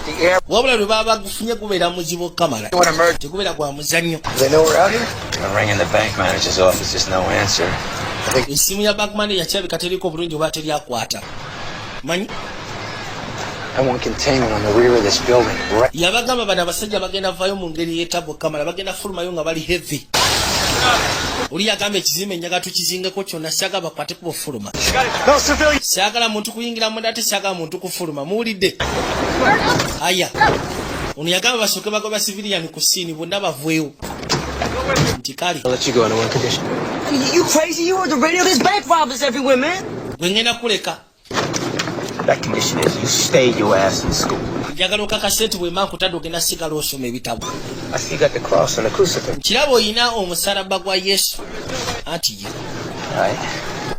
A: Wabula lwe baba bagufunye gubeera muzibu Kamala. Tegubeera gwa muzannyo.
B: They know we're out here? I'm ringing the bank manager's office, just no answer.
A: Essimu ya bank manager yakyabika teriko bulungi oba teryakwata. Manyi?
B: I want containment on the rear of this building. Right.
A: Yabagamba bano abasajja bagenda vaayo mu ngeri y'etabo Kamala bagenda fulumayo nga bali heavy. Oli yagamba ekizimbe enyaga tukizingeko kyonna syaga bakwate ku bufuluma. Syagala muntu kuyingira munda ate syagala muntu kufuluma. Muwulidde? Aya. Ono yagamba basooke bagoba civilian ku siini bonna baveewo. Nti kale.
B: I'll let you go on one condition.
D: You crazy? You heard the radio? There's bank robbers everywhere, man.
A: Gwe ngenda kuleka.
B: That condition is you stay your ass in school.
A: Njagala okakasa nti bwe mba nkutadde ogenda sigala osoma ebitabo.
B: I see you got the cross and the crucifix.
A: Kiraba oyina omusalaba gwa Yesu. Anti ye.
B: All right.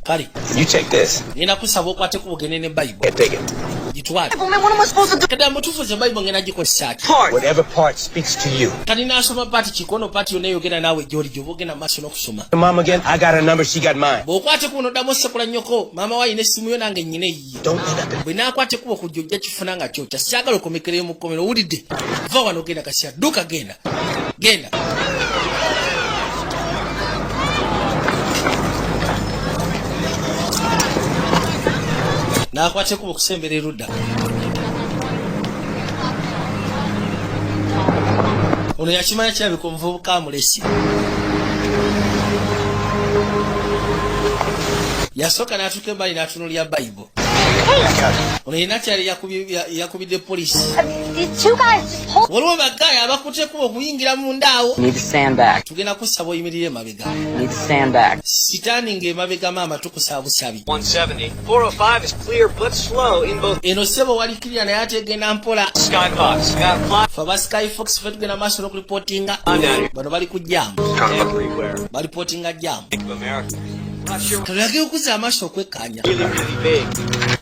A: Kale.
B: You take this.
A: Ngenda kusaba okwateko ogende ne Bible.
B: Yeah, take it.
A: Gitwale.
D: Man, what am I supposed to do?
A: Kati mutuufu ze Bible ngenda gikozesa ki?
B: Whatever part speaks to you.
A: Kati naasoma paati kikono paati yonna eyogera naawe gy'oli gy'oba ogenda maaso n'okusoma.
B: Mom again? I got her number, she got mine.
A: Bw'okwate kuno oddamu osekula nnyoko maama wa ayina essimu yo nange nnyina eyiye. Bwe naakwate kuba okujja ojja kifuna nga kyokya syagala okomekereyo mu kkomero owulidde va wano genda kasya dduka genda genda. Naakwate kuba okusembera erudda. Ono yakimanya kirabika omuvubuka amulesi. Yasooka n'atuuka embali n'atunuulira Bible. ono yena kyali yakubidde poliisi.
C: These two guys just pulled.
A: Waliwo bagaya abakutteko okuyingira munda awo.
D: Need to stand back.
A: Tugenda kussa bw'oyimirira emabega.
D: Need to stand back.
A: Sitaani ng'emabega maama tukusa busabi.
E: 170. 405 is clear but slow in both.
A: Eno ssebo walikirira naye ate egenda mpola.
E: Skyfox. Got fly.
A: Fe aba Skyfox fe tugenda maaso n'okuripootinga. Bano bali ku jjaamu. Balipootinga jjaamu.
E: America.
A: Tulage okuzza amaaso okwekkaanya.
E: Really big.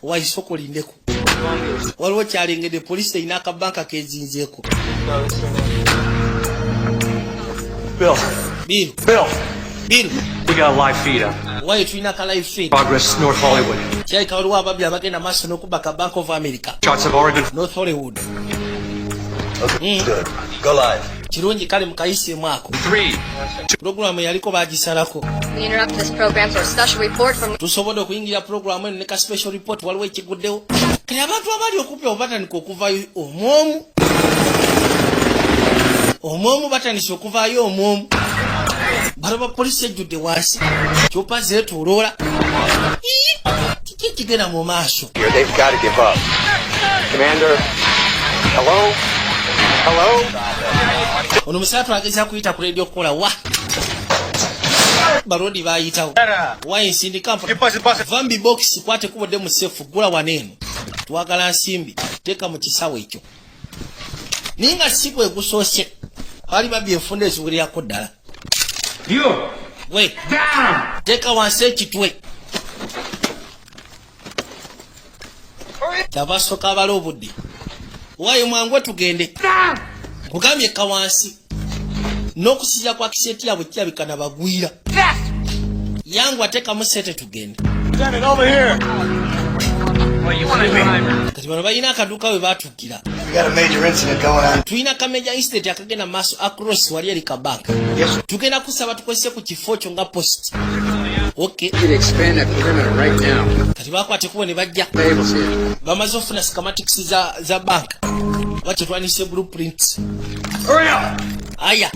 A: Waisoko lindeko. Waliwo kyalengedde poliisi erina akabanka kezinzeeko.
F: Bill. We got a live feed up.
A: Wayi tulina ka live feed.
F: Progress, North Hollywood.
A: Kyaleka waliwo ababbi abagenda maaso n'okubba ka Bank of America.
F: Shots of Oregon.
A: North Hollywood.
B: Good. Go live.
A: Kirungi kale mukayiseemu ako.
F: 3.
A: Pulogulaamu yaliko baagisalako.
C: We interrupt this program for a special report from.
A: Tusobodde okuyingira pulogulaamu eno ne ka special report waliwo ekiguddewo. Kale abantu abali okupya obatandika okuvaayo omwomu batandise okuvaayo omwomu. Balaba poliisi ejjudde wansi. Kyupa zeetooloola. Kiki ekigenda mu maaso.
H: They've got to give up. Commander, hello?
A: Ono musala twageza kuyita ku radio kola wa. Barodi bayitawo. Wa ensindika Vambi box kwate kubodde mu sefu gula waneeno. Twagala nsimbi teeka mu kisawo ekyo. Ninga sikwe gusoose. Bali babye enfunda eziwererako ddala. We. Teeka wansi ekitwe. Tabasoka abala obudde. Wayi mwangwe tugende. Kugambye kawansi. N'okusija kwa kiseti yabwe kirabika na bagwira. Yangu ateeka mu sete tugende. Kati bano balina akaduuka we baatuukira.
B: We got a major incident going on.
A: Tulina ka major incident akagenda maaso across wali eri ka bank. Tugenda kusaba tukozese ku kifo kyo nga post. Okay.
E: You can expand that perimeter right now.
A: Kati bakwate kubo ne bajja.
E: Tables here.
A: Bamaze ofuna schematics za bank. Wache twanise blueprints.
F: Hurry up!
A: Aya.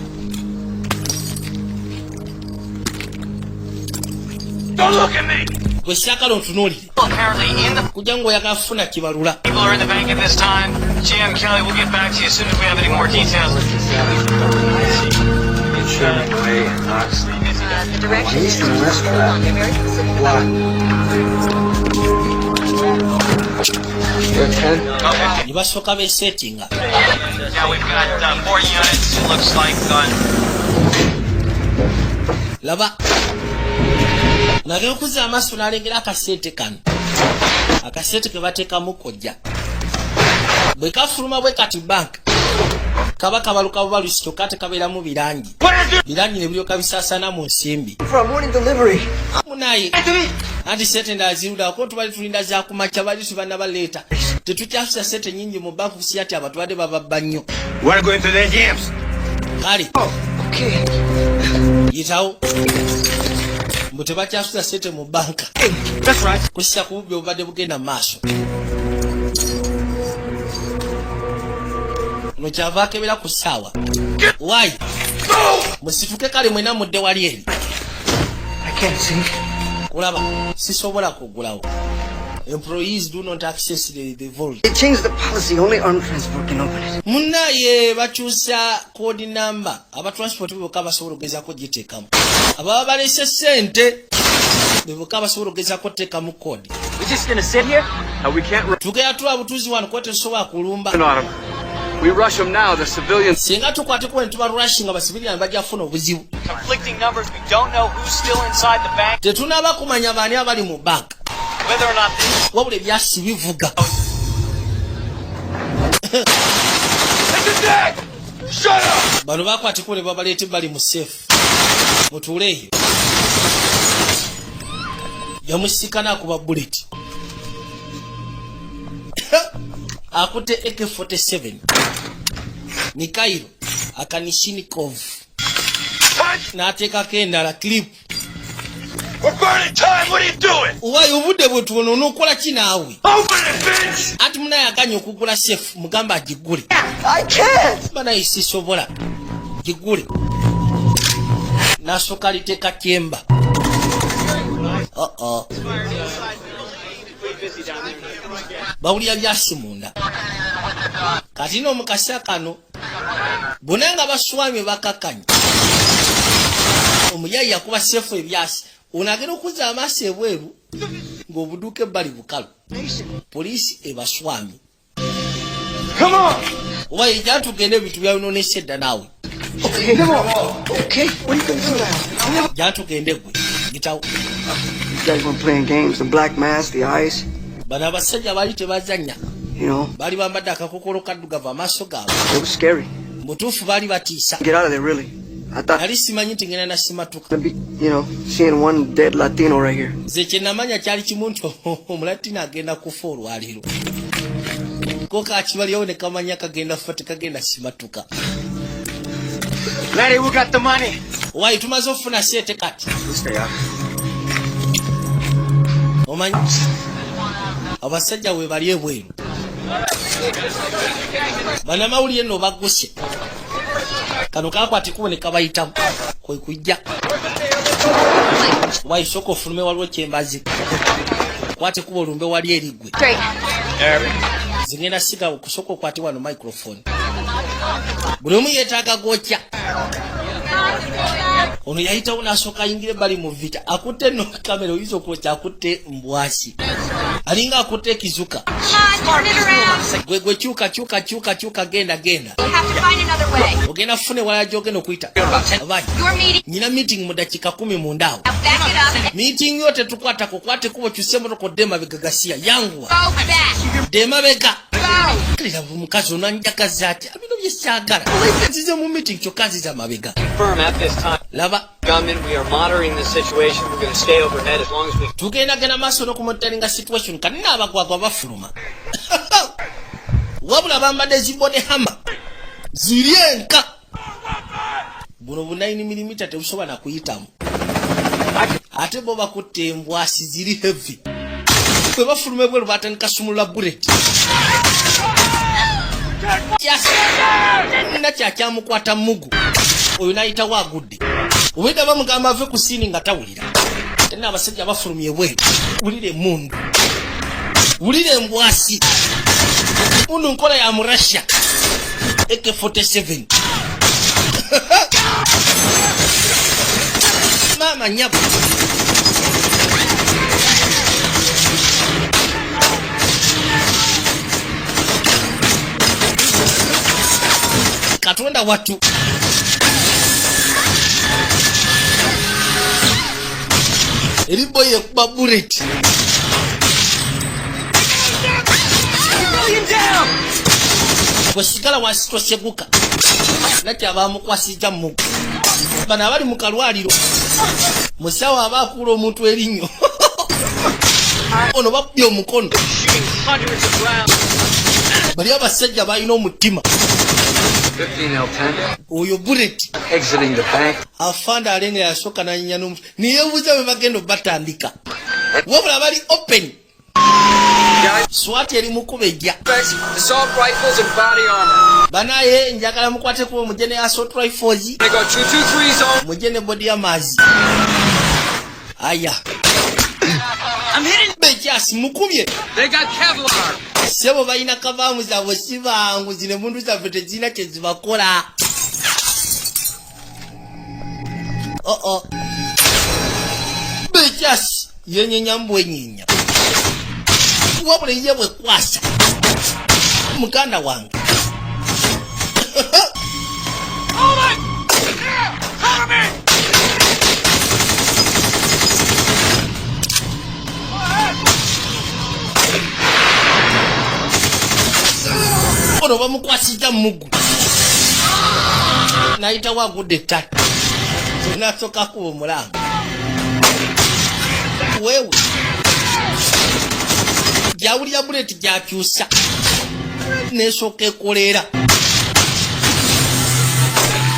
F: Don't look at me!
A: Gwe siakala ontunuulire.
E: Apparently in the
A: Kujja ng'oyagala kufuna kibalula.
E: people are in the bank at this time. GM Kelly, we'll get back to you as soon as we have any more details.
C: The directions on the American Pacific
A: Ne basooka beesettinga.
E: Yeah, we've got 4 units. It looks like
A: Laba. Nagenda okuzza amaaso n'alengera akasente kano. Akasente ke bateekamu kojja. Bwe kafuluma bwe kati bank. Kaba kabaluka bubalusito kate kabeeramu birangi. Birangi ne biryoka bisaasana mu nsimbi.
D: For a morning delivery.
A: Munaye. Anti sente ndaziruda ko tubali tulinda za kumacha bali tubana baleeta. Tetukyafisa sente nyingi mu banku siyati abatwade bababba nnyo.
H: You want to go into the games?
A: Kale.
D: Okay.
A: Yitawo. Mbote bakyafisa sente mu banka.
H: That's right.
A: Kusisa kububbi obadde bugenda maaso. Nokyava kebera ku ssaawa. Why? Musituke kale mwena mudde wali eri.
D: I can't see.
A: Kulaba, sisobola kugulawo. Employees do not access the vault.
D: They changed the policy. Only armed transport can open it.
A: Munaye bakyusa code number. Aba transport bokka basobola okugezaako giteekamu. Ababa balese ssente bokka basobola okugezaako teekamu code.
E: we just gonna sit here? We can't
A: Tugenda tula butuuzi wano ko tetusobola kulumba.
F: On him. We rush them now. The civilians.
A: Singa tukwate kuba ne tuba rushing abasibiriyani bajja kufuna obuzibu.
E: conflicting numbers. We don't know who's still inside the bank.
A: Tetunaba kumanya baani abali mu bank.
E: Whether or not this
A: Wabula ebyasi bivuga.
F: Shut up!
A: Bano bakwateko ne babaleete bali mu safe. Mutuule eyo. Yamusikana akuba bullet. Akutte AK-47. Mikhailo Akanishnikov. N'ateekako endala clip.
F: We're burning time. What are you doing?
A: Uwayi obudde bwe tuwono onookola ki naawe?
F: Open it, bitch!
A: Ati munaye aganye okugula safe mugamba agigule.
D: I can't.
A: Banaye sisobola. Gigule. N'asooka aliteeka kyemba. bawulira byasi munda kati no mukasya kano bonanga baswami bakakanya omuyayi yakuba sefu ebyasi onagera okuza amaaso ebweru ng'obuduuka ebbali bukalu poliisi ebaswami oba ejja tugende ebintu byabinonesa edda naawe jja tugende gwe gitawo bano abasajja baali tebazanya baali bambadde akakokolo kaddugavu amaaso gaabwe mutuufu baali batiisa nali simanyi nti ngenda nasimatuka nze kyenamanya kyali kimu nti omulatina agenda kufa olwaliro ko kakibalyawo ne kamanya kagenda fa tekagenda simatuka owayi tumaze okufuna sente kati omanyi abasajja we bali ebweru banamawulire nno bagguse kano kakwatikubo ne kabayitamu kwe kujja owayi sooka ofulume waliwo kyembazi kwate kuba olumbe wali erigwe zingenda siga okusooka okwatibwa no microphone buli omu yeetaaga gokya ono yayitawo n'asooka ayingira ebbali mu vita akutte no kamera oyinza okwokya akutte mbwasi alinga akutte ekizuka gwe kyuka genda ogenda fune wala gyogenda okuyita nyina meeting mu dakiika 10 mundaawo meeting yo tetukwatako kwate kubo kyuse motoko dema begagasiya yanguwa dema bega kalira mukazi ono anjagaza ati abino byekyagala nzize mu meeting kyokka nziza mabega laba tugendagenda maaso n'okumonitaringa situation kati n'abagwagwa bafuluma wabula bambadde zibode hama ziri enka buno bu 9mm tebusobola nakuyitamu ate bo bakutte embwasi ziri heavy kwe bafuluma ebweru batandika sumulula bullet nina kyakyamukwata mugu oyo nayitawo agudde obwedda bamugamba ave ku siini nga tawulira tena abasajja bafulumye ebweru wulire emundu wulire embwasi mundu nkola ya murasha AK-47 mama nyabu katonda watu eriboye kuba bullet kwesigala wansi toseguka nakyabamukwasijja mugu bano abali mu kalwaliro musawo aba akuula omuntu erinnyo ono bakubye omukono bali abasajja balina omutima oyo bullet afanda alenga yasooka nanyinya n'omuntu niyeebuuza bwe bagenda batandika wabula bali open swati eri mukubejja banaye njagala mukwate kuba mujje ne assault rifles mujje ne body amazi aya bejasi mukubye sebo balina kavaamu zaabwe sibangu zine mundu zaffe tezirina kyezibakola bejasi yenyenya mbwenyinya wabula ye bwekwasa muganda wange ono bamukwasizza mugu nayitawo agudde ttatu nasooka kuba omulanga wewe gyawulira buleti gyakyusa nesooka ekoleera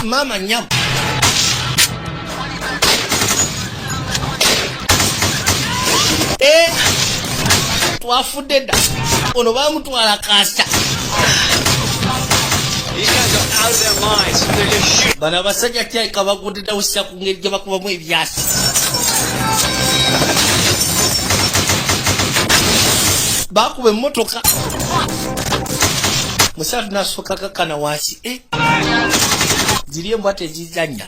A: mama nyamu twafudde dda ono bamutwala kaasa bano abasajja kyayika bagudde wusya ku ngeri gye bakubamu ebyasi bakuba emmotoka musatu nasooka kakkana wansi ziri embwa tezizanya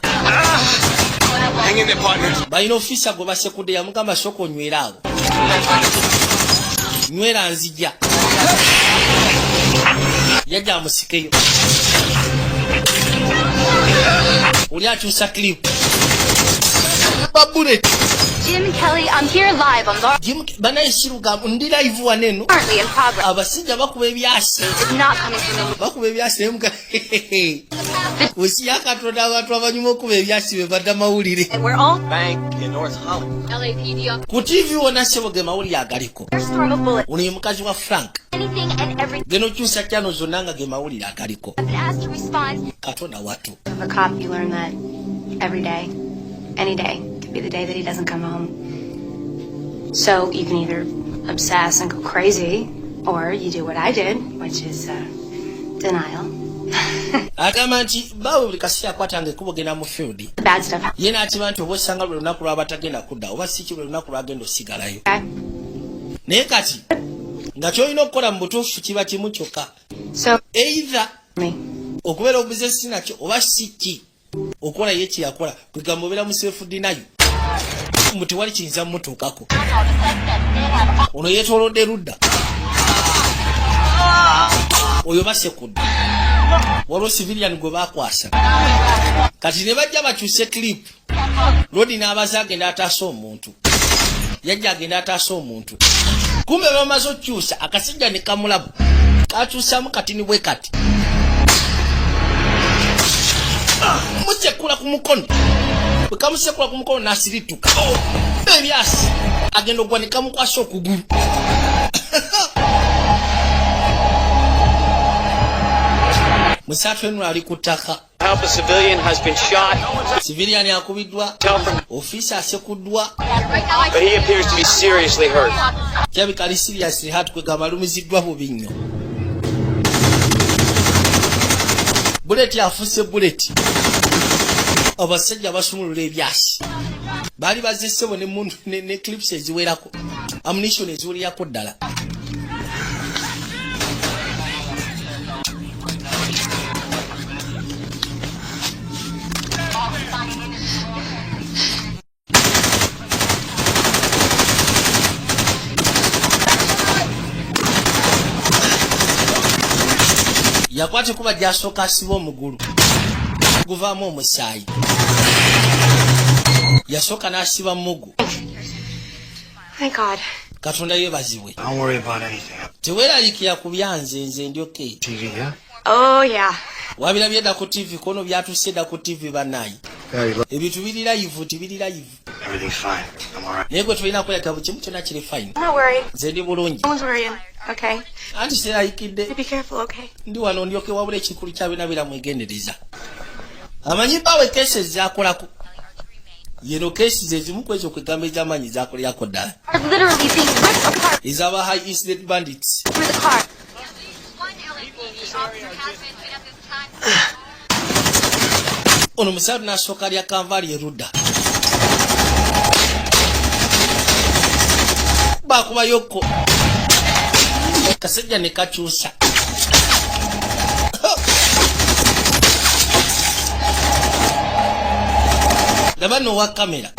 A: balina ofisa gwe basekudde yamugamba sooka onywera awo nywera nzija yajja amusikeyo oli akyusa clip babulet
C: Jim Kelly, I'm here live on Laurel.
A: Jim banaye siruga ndi live waneno
C: Currently in progress.
A: abasijja bakuba ebyasi
C: It's not coming from the
A: bakuba ebyasi emuga wesi yakatonda abantu abanyuma okuba ebyasi be badda mawulire
C: We're all
G: Bank in North Hollywood.
C: LAPD on
A: ku TV wona seboge mawulire agaliko
C: their storm of bullets.
A: ono ye mukazi wa Frank
C: Anything and everything.
A: geno kyusa kyano zonna nga ge mawulire agaliko
C: I've been asked to respond.
A: katonda watu
K: Of a cop, you learn that every day, any day, could be the day that he doesn't come home. So you can either obsess and go crazy, or you do what I did, which is denial.
A: agamba nti bawe buli kaseera akwatanga ekkubo genda mu field
K: The bad stuff.
A: ye n'akiba nti oba osanga lwe lunaku lwaba tagenda kudda oba si ki lwe lunaku lwagenda osigalayo
K: Okay?
A: naye kati nga kyolina okukola mu butuufu kiba kimu kyokka
K: So
A: either
K: me.
A: okubeera obuzesi nakyo oba si ki okola ye kyeyakola kwegamba obeera museefu dinayo mbu tewali kiyinza mumutuukako ono yeetoolodde ludda oyo basekudde waliwo civilian gwe bakwasa kati ne bajja bakyuse clip lodi n'abaza agenda ataasa omuntu yajja agenda ataasa omuntu kumbe bamaze okukyusa akasijja ne kamulabu kakyusamu katini bwe kati musekula ku mukono bwe kamusekula ku mukono n'asirituka ebyasi agenda ogwa ne kamukwasa okugulu musatu eno ali ku ttaka
G: Help a civilian has been shot,
A: civilian akubiddwa ofiisi asekuddwa
G: but he appears to be seriously hurt.
A: kyabika ali seriously hurt kwegamba alumiziddwa bubi nnyo buleti afuuse buleti abasajja basumulula ebyasi baali bazisebo ne clips eziwerako ammunition eziwulirako ddala yakwate kuba gyasooka asiba omugulu guvaamu omusaayi yasooka n'asiba mugu
K: Thank God.
A: katonda yeebazibwe
D: Don't worry about anything.
A: teweeraliikira ku byanze nze ndyoke
D: TV, yeah?
K: Oh yeah.
A: wabirabye edda ku TV kono byatuuse edda ku TV bannaayi
D: Yeah,
A: ebintu biri live tibiri live
D: everything's fine. I'm all right.
A: naye gwe tulina kweraga buli kimu kyonna kiri fine
K: I'm not worried.
A: nze ndi bulungi
K: No one's worrying. Okay.
A: anti serayikidde
K: Be careful, okay?
A: ndi wano ndyoke wabula ekikulu kyabina biramwegendereza amanyi bawe kesi zakolako yeno kesi ezimu ku ezo kwegamba ez'amaanyi zakolerako ddala
K: Are literally being ripped apart
A: ez'aba high incident bandits
K: through the car.
A: ono musatu n'asooka lya kanvaali erudda bakubayokko kasajja ne kakyusa laba nno owa kamera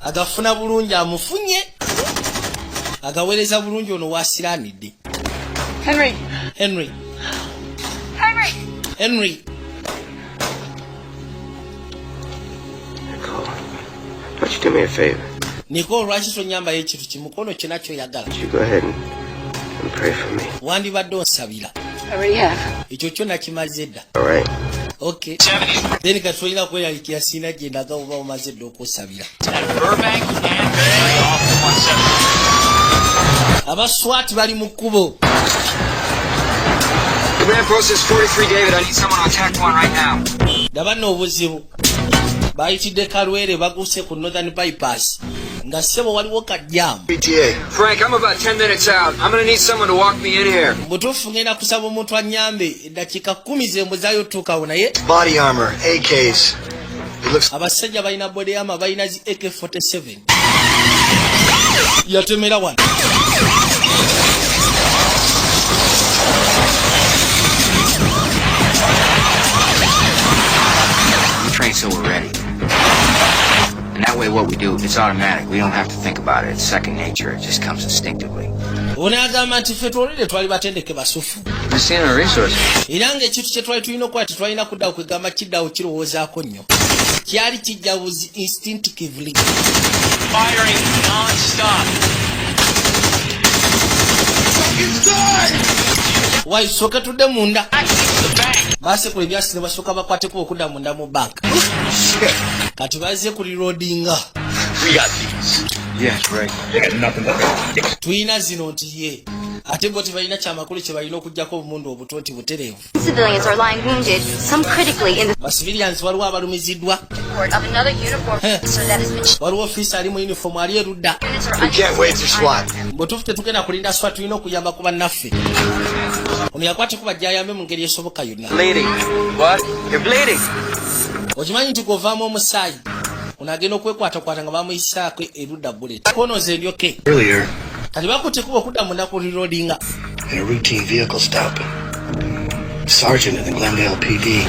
A: agafuna bulungi amufunye agaweereza bulungi ono waasiraanidde
K: Henry.
A: henry
K: Henry.
A: henry
E: Nicole, why don't you do me a favor?
A: niko lwaki tonyambayo ekintu kimu kono kyonna kyoyagala
E: You go ahead and pray for me.
A: wandibadde onsabira
K: I already have.
A: ekyo kyonna kimaze dda
E: All right.
A: okay then kati tolina kweralikira siina gyendaga oba omaze dda okusabira abaswat bali mu kkubo
F: Command post is 43 David. I need someone on tack 1 right now.
A: ndaba nno obuzibu bayitidde kalwere baguse ku northern bypass nga ssebo waliwo kajjaamu
D: PTA.
F: Frank, I'm about 10 minutes out. I'm gonna need someone to walk me in here.
A: butuufu ngenda kusaba omuntu anyambe eddakiika 10 zembuzaayo otuukawo naye
D: Body armor, AKs. It looks
A: abasajja balina bodeyama balina zi AK-47 yatemera wano
I: We train so we're ready. And that way what we do, it's automatic. We don't have to think about it. It's second nature. It just comes instinctively.
A: Onagamba nti ffe twolire twali batendeke basufu. Era ng'ekintu kye twali tulina okukola tetwalina kuddawo kwegamba kiddawo kirowoozaako nnyo. Kyali kijja buzi instinctively.
F: Firing non-stop.
A: Wai soka tudde munda. Base kule byasi ne basoka bakwateko okudda munda mu bank. Kati baze ku reloadinga.
E: We got these. Yeah, right. They got nothing but it.
A: Tuina zino ntiye. Ate boti balina kyamakulu kye balina okujjako obumundu obutonti butereevu.
K: Civilians are lying wounded, some critically in the
A: Civilians waliwo abalumiziddwa.
K: report of another uniform officer that has been
A: Waliwo officer ali mu uniform ali erudda.
E: We can't wait for SWAT.
A: Mbutufu tetugenda kulinda SWAT tulina okuyamba ku bannaffe. Ono yakwate ku bajja ayambe mu ngeri esoboka yonna.
E: Bleeding. What? You're bleeding.
A: Okimanyi nti gw'ovaamu omusaayi onagenda okwekwatakwata nga bamuyisaako erudda bullet. Konoza endyoke.
B: Earlier,
A: Kati bakutte kuba okudda munda ku reloadinga.
B: in a routine vehicle stop, Sergeant in the Glendale PD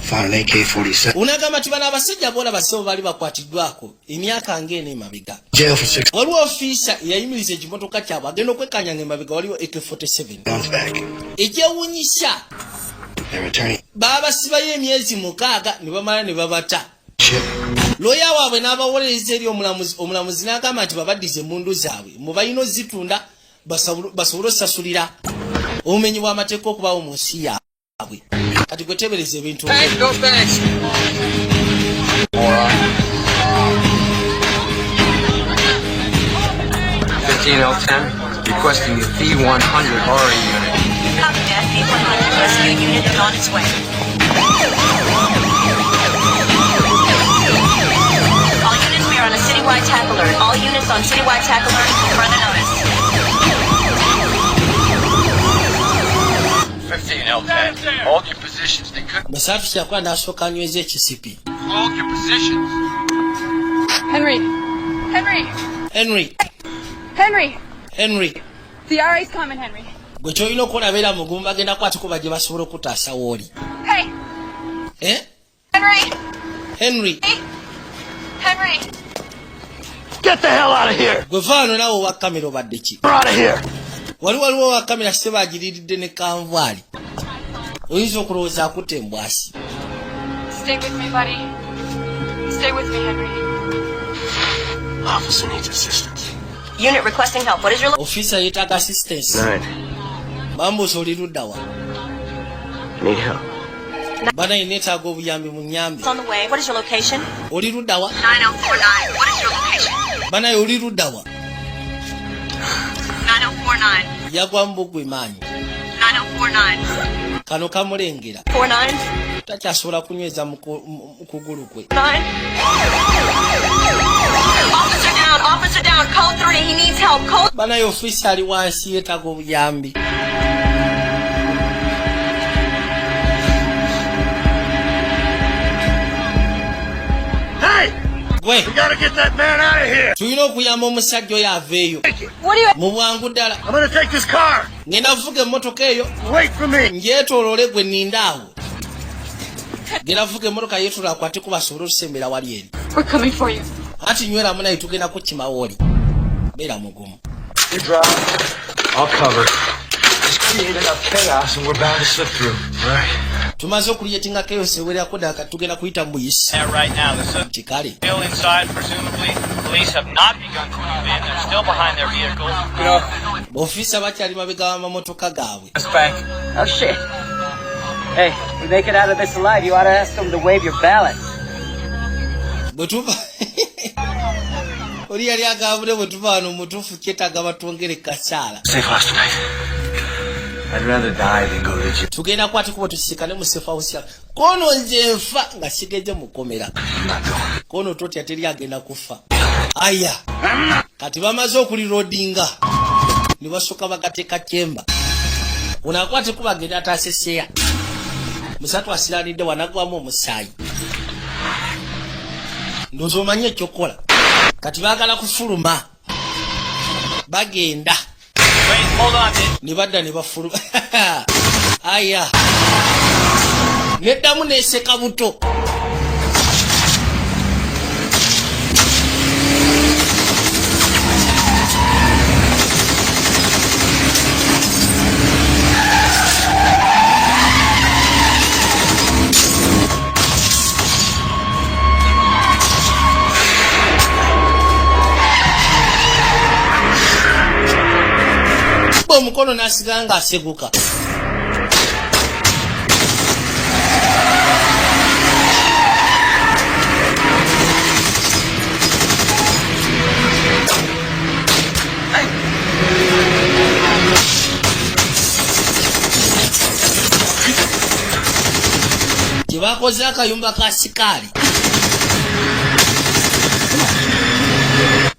B: found an AK-47.
A: Unagamba nti bano abasajja boona basebo baali bakwatiddwako emyaka ng'ena emabega.
B: Jail for 6
A: Waliwo ofiisa eyayimiriza ekimotoka kyabwe agenda okwekkaanyanga emabega waliwo AK-47.
B: months back.
A: Ekyewuunyisa
B: They're returning
A: baabasibayo emyezi 6 ne bamala ne babata.
B: ship.
A: Looya waabwe n'abawolereza eri omulamuzi n'agamba nti babaddize emmundu zaabwe mu balina ozitunda basobole osasulira obumenyi bw'amateeka okubaawo mu nsi yaabwe. Kati gwe teebereza ebintu
F: Thanks, no thanks.
E: 15L10, requesting the V100 RA unit.
C: Copy that. V100 rescue unit is on its way. All units, we are on a citywide tack alert. All units on citywide tack alert. Further notice.
F: 15L10, hold your positions. They could
A: Musaatu kyakuba n'asooka anyweza ekisipi.
F: hold your positions.
L: Henry! Henry!
A: Henry.
L: The RA's coming, Henry.
A: Gwe kyolina okukola beera mugumu bagenda kwatako bajje basobole okutaasa wooli.
L: Hey!
A: Henry.
E: Get the hell out of here!
A: Gwe vaano naawe owa kamera obadde ki?
E: We're out of here!
A: Waliwo owa kamera kise baagiriiridde ne kanvaali. Oyinza okulowooza akutte embwasi.
L: Stay with me, buddy. Stay with me, Henry.
E: Officer needs assistance.
C: Unit requesting help. What is your
A: Officer yeetaaga assistance.
E: 9.
A: Bambuuza oli ludda wa?
E: Need help.
A: Banayi neetaaga obuyambi mu nnyambe.
C: on the way? What is your location?
A: Oli ludda wa?
C: 9049. What is your location?
A: Banayi oli ludda wa?
C: 9049.
A: Yagwa mu bugwe maanyi.
C: 9049.
A: Kano kamulengera.
C: 49.
A: Takyasobola kunyweza mu kugulu kwe.
C: 9. Officer down. Code 3. He needs help. Code.
A: Banayi officer ali wansi yeetaaga obuyambi.
E: Hey!
A: Gwe,
E: We gotta get that man out of here!
A: tulina okuyamba omusajja oyo aveeyo.
L: What are you...
A: Mu bwangu ddala.
E: I'm gonna take this car!
A: Ngenda vuga emmotoka eyo.
E: Wait for me!
A: Njeetoolole gwe nninda awo. Ngenda vuga emmotoka yeetoola akwateko basobole otusembera wali eri.
L: We're coming for you.
A: Anti nyweramu naye tugenda kukima wooli. Beera mugumu.
E: You drive. I'll cover. Just create enough chaos and we're bound to slip through. Right?
A: Tumaze okuliyetinga chaos ewerako ddala tugenda kuyita mu buyisi.
F: Right now, the sub's
A: Kikale.
F: still inside, presumably. Police have not begun to move in. They're still behind their vehicles. You know,
A: Officer bakyali mabega w'amamotoka gaabwe.
F: bank.
M: Oh, shit. Hey, you make it out of this alive, you ought to ask them to waive your balance.
A: Bwe tuva oli yali agambule bwe tuva wano mutuufu kyetaaga batwongere kasaala.
E: Safe house tonight. I'd rather die than go to jail.
A: Tugenda kwati kuba tusisikane mu safe house ya. Kono nze nfa nga sigenze mukomera. Kono totya teri agenda kufa. Aya. Kati bamaze okulirodinga. Ne basooka bagateeka kyemba. Unakwate kuba agenda ataaseseya. Musatu asiranidde wanagwamu omusaayi. Ndowooza omanyi ekyokola. Kati baagala kufuluma. Bagenda.
F: Wait, hold on, man.
A: Ne badda ne bafuluma. aya neddamu neseka buto. Omukono nasigala nga aseguka. Tebakoze akayumba ka sikaali.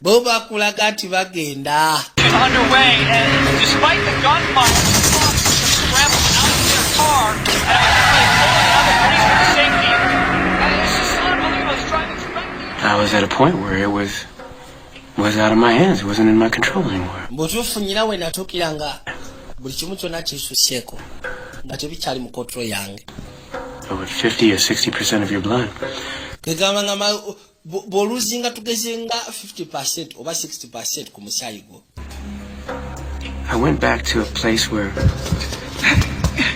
A: Bo bakulaga nti bagenda.
F: Underway, and despite the gunfire, the officers scrambled out of their car and pulling another policeman to safety. It's just unbelievable. I was driving directly.
E: I was at a point where it was out of my hands. It wasn't in my control anymore.
A: Mbutuufu nyina we natuukiranga buli kimu kyonna kisuseeko nga tebikyali mu kontrol yange.
E: Over 50 or 60% of your blood.
A: Kegamba nga bw'oluzinga tugeze nga 50% oba 60% ku musaayi gwo.
E: I went back to a place where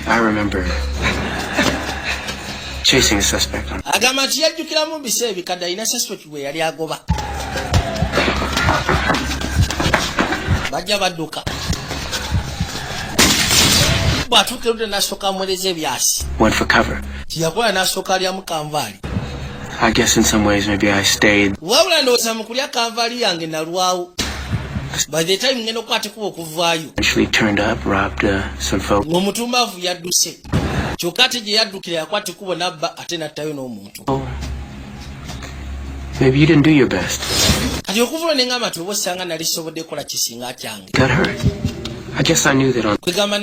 E: I remember chasing a suspect.
A: Agamba nti yajjukira mu biseera ebikadde alina suspect gwe yali agoba. Bajja badduka. Bw'atuuka erudde n'asooka amuweereza ebyasi.
E: Went for cover.
A: Tiyakola n'asooka alyamu kanvaali.
E: I guess in some ways maybe I stayed.
A: Wabula ndowooza mu kulya kanvaali yange nalwawo. By the time ngenda okukwata kuba okuvaayo.
E: Actually turned up, robbed some folks.
A: Ng'omutumbaavu yadduse. Kyokka ate gye yaddukira yakwata kubo n'abba ate n'attayo n'omuntu.
E: Maybe you didn't do your best.
A: Kati okuvula ne ngamba nti oba osanga nali sobodde kola kisinga kyange.
E: Got hurt. I guess I knew that on.
A: Kwegamba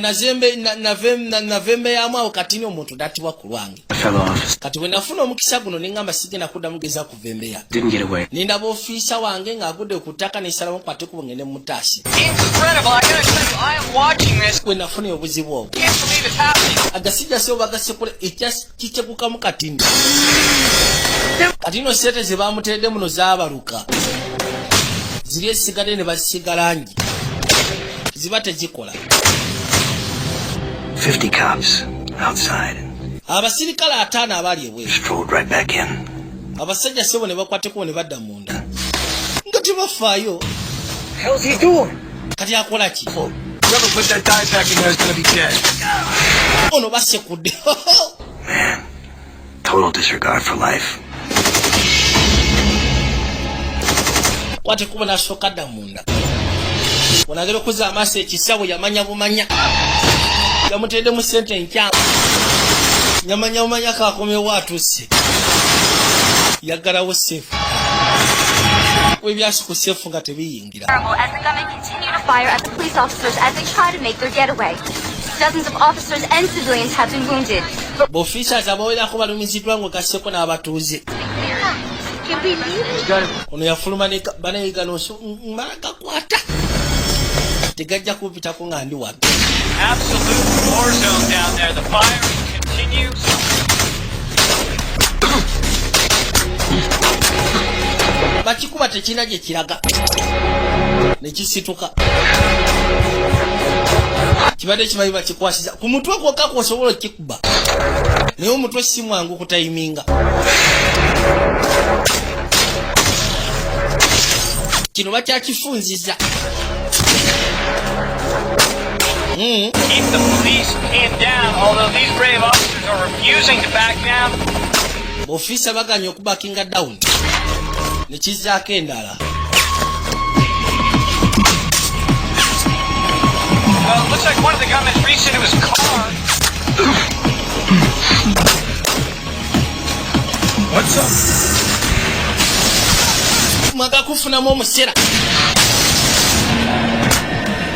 A: navembe yamu awo kati ni omuntu nattibwa ku lwange.
E: Fellow officer.
A: Kati bwe nafuna omukisa guno ne ngamba sigenda kuddamu gezaako kuvembeya.
E: Didn't get away.
A: Nindaba ofiisa wange ng'agudde ku ttaka n'esalamu kwate kubo ngende mutaasi.
F: Incredible! I gotta tell you, I am watching this.
A: Bwe nafuna obuzibu obwo.
F: Can't believe it's happening.
A: Agasijja se oba gasekule kikyekukamu katindi. Kati no sente ze baamuteredde muno zaabaluka. Ziri esigadde ne bazisiga langi. Ziba tezikola.
B: 50 cops outside.
A: Abasirikale 5 abali ebweru.
B: Strolled right back in.
A: Abasajja sebo ne bakwateko ne badda munda. Nga tebafaayo.
D: How's he doing?
A: Kati akola ki?
B: Whoever put that dye back in there is gonna be dead.
A: Ono basekudde.
B: Man, total disregard for life.
A: Kwate kuba nasooka dda munda. Onagera okuza amaaso ekisawo yamanya bumanya. Yamutedde mu sente enkyamu. Yamanya bumanya kakomewo atuse. Yaggalawo seefu. Webyasi ku seefu nga tebiyingira.
C: As the gunmen continue to fire at the police officers as they try to make their getaway. Dozens of officers and civilians have been wounded.
A: Officers abawerako balumiziddwa ng'ogasseko n'abatuuze. Ono yafuluma ne banayiga mala gakwata. Tegajja kubitako nga ndi wano.
F: Absolute war zone down there. The firing continues.
A: Bakikuba tekina gye kiraga. Ne kisituka. Kibadde kimanyi bakikwasiza. Ku mutwe kwokka kw'osobola okikuba. Naye omutwe si mwangu kutayiminga. Kino bakyakifunziza.
F: Keep the police pinned down, although these brave officers are refusing to back down.
A: Officer baganya okubakinga down. Ne kizzaako endala.
F: Well, it looks like one of the gunmen reached into his car.
B: What's up?
A: Mwaga kufunamu omusera.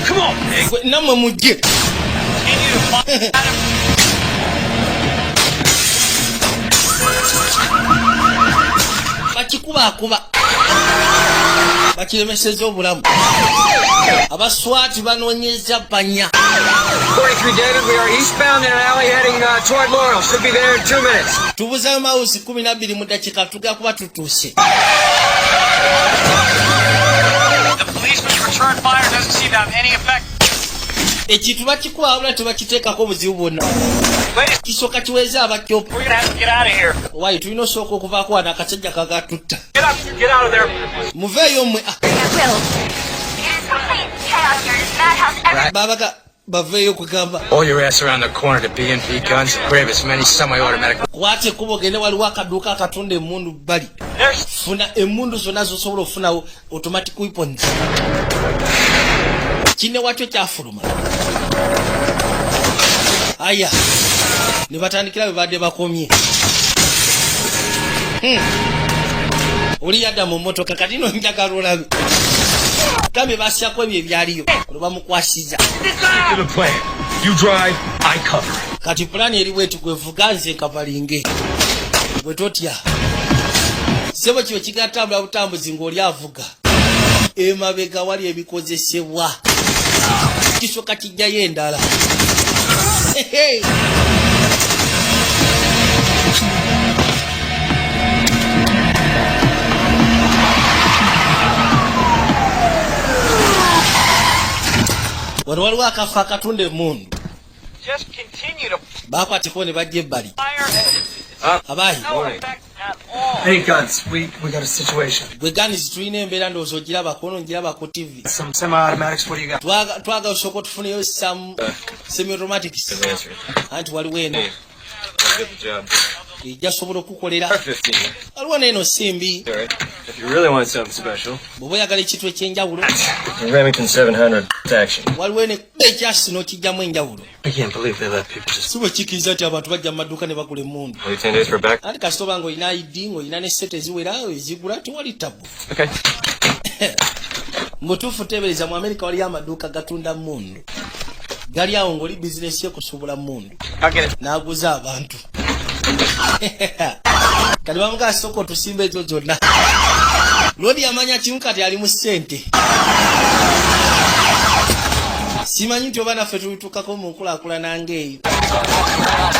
F: Come on, Nick.
A: Nammwe mujje.
F: Continue to fire at him.
A: Bakikuba akuba. bakiremeseza obulamu. Abaswati banoonyeza panya.
M: 43 David, we are eastbound in an alley heading toward Laurel. Should be there in 2 minutes.
A: Tubuzayo mawuzi 12 mu dakiika tugenda kuba tutuuse.
F: The policeman's return fire doesn't seem to have any effect.
A: Ekintu bakikwabula tebakiteekako obuzibu bwonna. Kisooka kiweze abakyopo.
F: We're gonna have to get out of here.
A: Waayi tulina osooka okuvaako wano akasajja kagatutta.
F: Get out of there.
A: Muveeyo mmwe. Babaga baveeyo kugamba.
I: All your ass around the corner to B&P guns. Grab as many semi-automatic.
A: Kwate ekkubo ogende waliwo akaduuka akatunda emmundu bbali. Funa emmundu zonna zosobola ofuna automatic weapons. Kine wakyo kyafuluma. Aya. Ne batandikira bwe badde bakomye. Oli yadda mu mmotoka kati no njagala olabe. Kambe basyako ebyo ebyaliyo. Olwo bamukwasiza.
B: You drive, I cover.
A: Kati pulani eri bwetu gwevuga nze kapalinge. Bwe totya. Sebo kiwe kigatambula butambuzi ng'oli avuga. Emabega wali ebikozesebwa. Kisooka kijjayo endala. Wano waliwo akafo akatunda emmundu.
F: Just continue to
A: Baakwateko ne bajja ebbali. Abaayi.
F: no effect at all.
D: Hey, Guns, we got a situation.
A: Gwe Guns tulina embeera ndowooza ogirabako ngirabako TV.
D: Some semi-automatics, what do you got?
A: Twagala osooka otufuneyo semi-automatics. Anti waliwo eno. Ejja sobola okukolera. Waliwo n'eno simbi.
G: If you really want something special,
A: bw'oba oyagala ekintu ekyenjawulo.
G: Remington 700 action.
A: Waliwo eno ekyasi n'okijjamu enjawulo.
G: I can't believe they let people just.
A: Si bwe kikkiriza nti abantu bajja mu maduuka ne bagula emmundu.
G: Wait 10 days for back.
A: Anti kasita oba ng'olina ID ng'olina ne sente eziwera ezigula tewali tabu.
G: Okay.
A: Mutuufu teebereza mu Amerika waliyo amaduuka gatunda mmundu. Gali awo ng'oli bizinesi y'okusuubula mmundu. N'aguza abantu. Kati bamugaa sooka otusimba ezo zonna. Lodi yamanya kimu kati ali mu ssente. Simanyi nti oba naffe tulituukako mu nkulaakulana ng'eyo.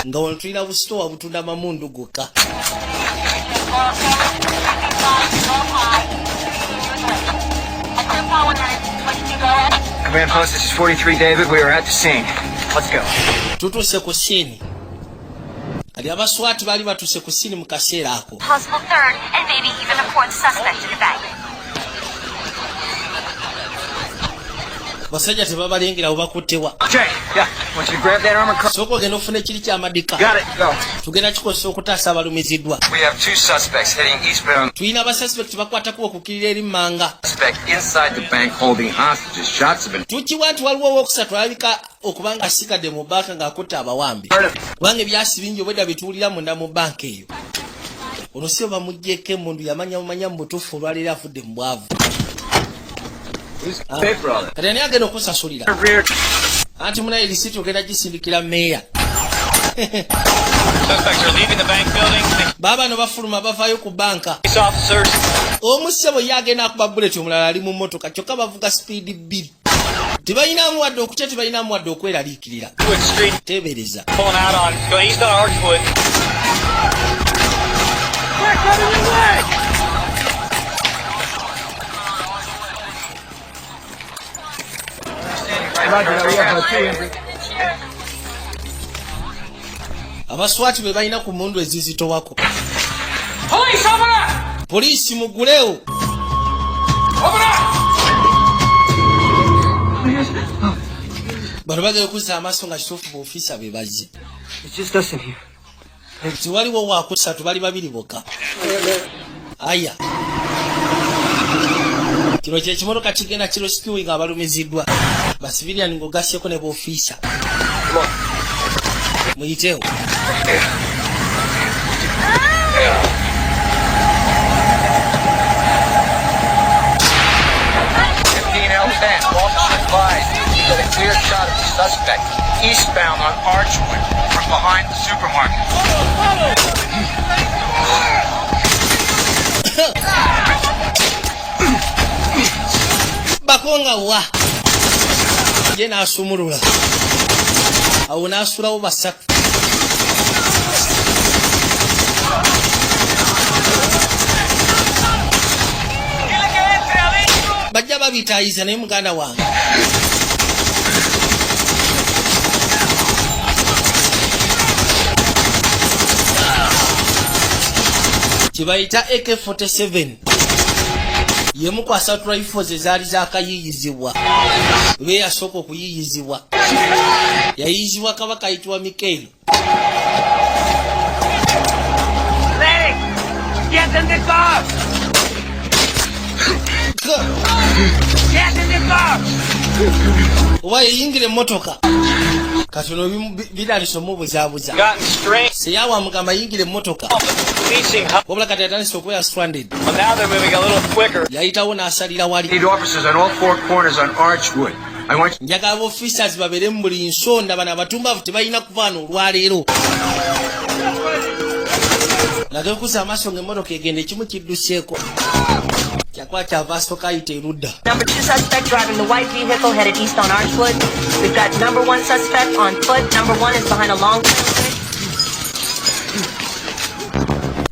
A: Nga wano tulina busitowa butunda mamundu gokka.
M: Command post, this is 43 David. We are at the scene. Let's go.
A: Tutuuse ku ssiini. Kati abaswati baali batuuse ku ssiini mu kaseera ako.
C: Possible third and maybe even a fourth suspect in the bank.
A: Basajja tebabalengera bwebakuttewa.
M: Okay, yeah. I want you to grab that armor car.
A: Sooka ogenda ofuna ekiri ky'amadika.
M: Got it, go.
A: Tugenda kikozesa okutaasa abalumiziddwa.
I: We have 2 suspects heading eastbound.
A: Tulina abasuspect bakwatako okukirira eri mmanga.
I: Suspect inside the bank holding hostages. Shots have been.
A: Tukiwa nti waliwo owookusatu alabika okubanga asigadde mu banka ng'akutte abawambi. Kubanga ebyasi bingi obwedda bituwulira munda mu banka eyo. Ono si bamuggyeko emmundu yamanya mu butuufu olwaleero afudde mu bwavu. Kati ani agenda okusasulira? Anti munaye lisiti ogenda gisindikira meeya.
F: Suspects are leaving the bank building.
A: Baba no bafuluma bavaayo ku banka.
F: Police officers.
A: Omu ssebo ye agenda akuba buleti omulala ali mu mmotoka kyokka bavuga sipiidi bbiri. Tebalinamu wadde okutya tebalinamu wadde okweraliikirira.
F: Wood Street.
A: Teebereza.
F: Pulling out on. Going east on Archwood. Quick, out of your way!
A: Abaswati be balina ku mmundu ezizitowako.
F: Police, open up!
A: Poliisi mugulewo.
F: Open up!
A: Bano bagenda kuzza amaaso nga kituufu b'ofiisa be bazze.
D: It's just us in here.
A: Tiwaliwo waakusatu bali babiri bokka. Aya. Kino kye kimotoka kigenda kiroskiwinga abalumiziddwa. Basiviliani ng'ogasseko ne b'ofiisa. Muyiteewo.
I: Officer advised. Get a clear shot of the suspect eastbound on Archwood from behind the supermarket.
A: kubanga wa ye n'asumulula awo n'asulawo basatu. Bajja babitaayiza naye muganda wange kibayita AK-47 yemu ku assault rifles ezaali zakayiyizibwa be yasooka okuyiyizibwa yayiyizibwa kabaka ayitibwa Mikaeli.
F: Get in the car! Get in the car!
A: Oba yeyingire emmotoka katono biralisa omubuzaabuza seyawa mugamba yingire emmotoka wabula kati yatandise okubeera stranded. Yayitawo n'asalira wali. Njagala abaofficers babeere mu buli nsonda bano abatumbavu tebalina kuvaana olwaleero. Nagekuza amaaso ng'emmotoka egenda ekimu kidduseeko kyakuba kyava asooka ayita erudda.
N: Number 2 suspect driving the white vehicle headed east on Archwood. We've got number 1 suspect on foot. Number 1 is behind a long trail.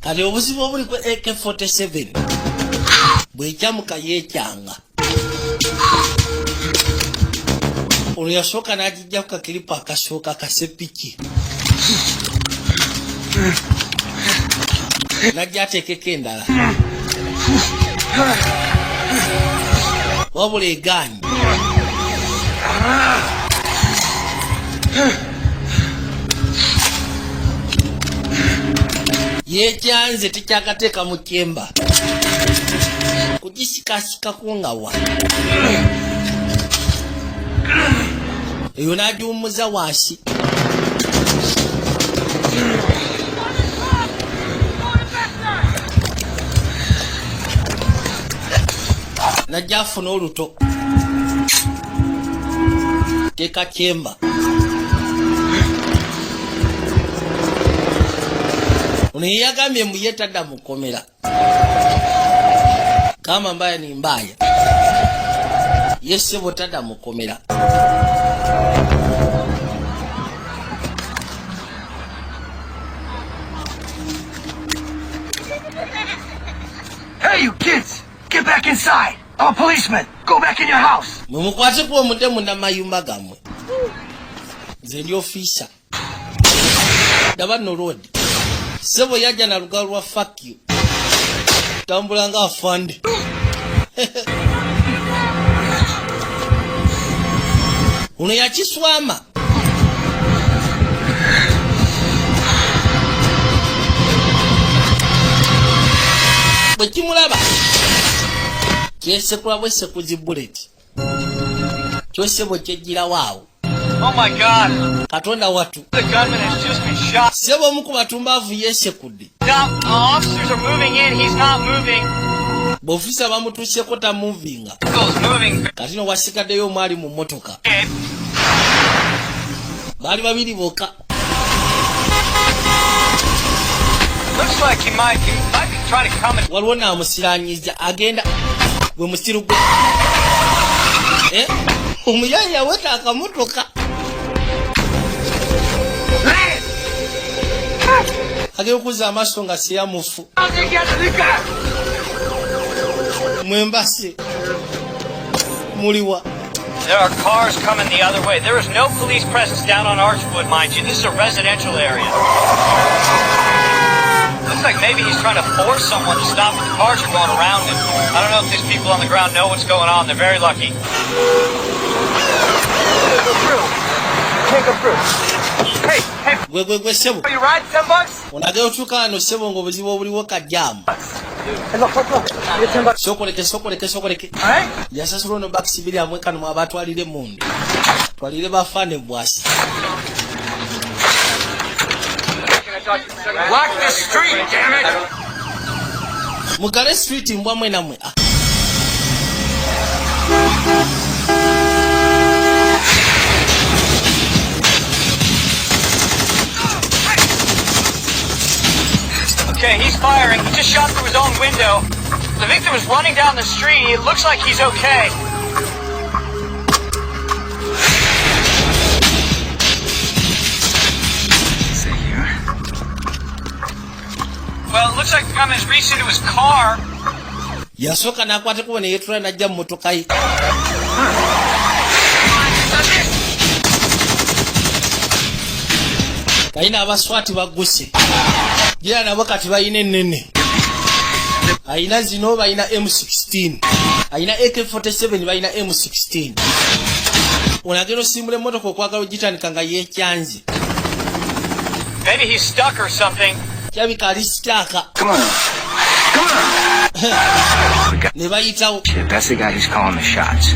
A: Kati obuzibu obuli ku AK-47 bw'ekyamuka yeekyanga ono yasooka n'agijja ku kakiripa akasooka akasepiki najja ateekeko endala wabula egaanyi yekyanze tekyakateeka mu kyemba kugisikasikaku nga wa eyo n'agiwummuza wansi. Najja afuna oluto teeka kyemba ono yeyagambye mbu ye tadda mukomera kama mbaya ni mbaya ye ssebo tadda mukomera.
D: Hey, you kids! Get back inside! I'm a policeman! Go back in your house!
A: Mumukwateko omudde munda mayumba gammwe. Nze ndi officer. Daba no road. Sebo yajja na lugalo lwa fuck you. Tambula nga afande. Ono yakiswama. Bwe kimulaba kyesekula bwesekuzi bullet kyosebo kyejjirawo awo.
F: Oh my God!
A: Katonda watu.
F: The gunman has just been shot.
A: Sebo omu ku batumbavu yeesekudde.
F: Officers are moving in. He's not moving.
A: B'ofisa bamutuuseeko tamuvinga. Kati no wasigaddeyo omwali mu mmotoka. Baali babiri bokka.
F: Looks like he might be trying to come in.
A: Waliwo n'amusiraanyiza agenda gwe musiru gwe. Omuyaya weta akamotoka. Agenda okuza amaaso nga siyamufu. Mwembase. Muliwa.
F: There are cars coming the other way. There is no police presence down on Archwood, mind you. This is a residential area. Looks like maybe he's trying to force someone to stop with the cars are going around him. I don't know if these people on the ground know what's going on. They're very lucky.
D: Can't go through. Hey, hey.
A: Gwe sebo.
D: Are you riding $10?
A: Onagera otuuka wano sebo ng'obuzibu obuliwo kajjaamu.
D: Hey, look. Get $10.
A: Sokoleke.
D: Alright?
A: Yasasula ono bakisi biri amwe kano mwabatwalire mundu. Twalire bafane bwasi.
F: Block the street, damn it!
A: Mugale street mbwa mwe namwe.
F: Okay, he's firing. He just shot through his own window. The victim is running down the street. It looks like he's okay. Well, it looks like the gunman has reached into his car.
A: Yasoka nakwate kubona yetura najja mu motoka ye. Kaina abaswati baguse. Gira nabo kati bayina ennene. Ayina zino bayina M16. Ayina AK47 bayina M16. Onagero simbule motoka okwagala ogitandika nga yekyanze.
F: Maybe he's stuck or something.
A: Kyabika ali stuck.
I: Come on.
A: That's
I: the guy who's calling the shots.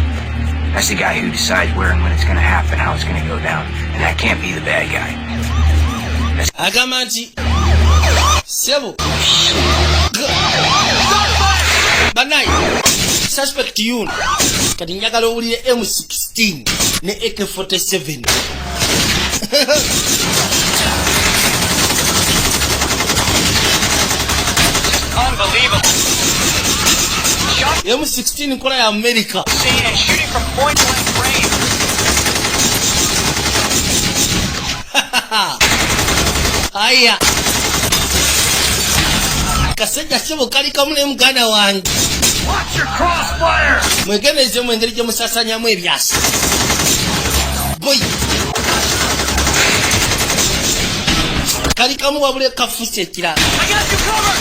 I: That's the guy who decides where and when it's going to happen, how it's going to go down. And that can't be the bad guy.
A: Agamanti. Sebo. Banai. Suspect you. Kati njagala owulire M16 ne AK47.
F: Unbelievable.
A: M16 nkola ya America.
F: Seen and shooting from point blank range.
A: Aya. Kasajja sebo kali kamu ne muganda wange.
F: Watch your crossfire.
A: Mwegeneze mu engeri gye musasanyamu ebyasi. Boy. Kali kamu wabule kafuse ekirala.
F: I got you covered.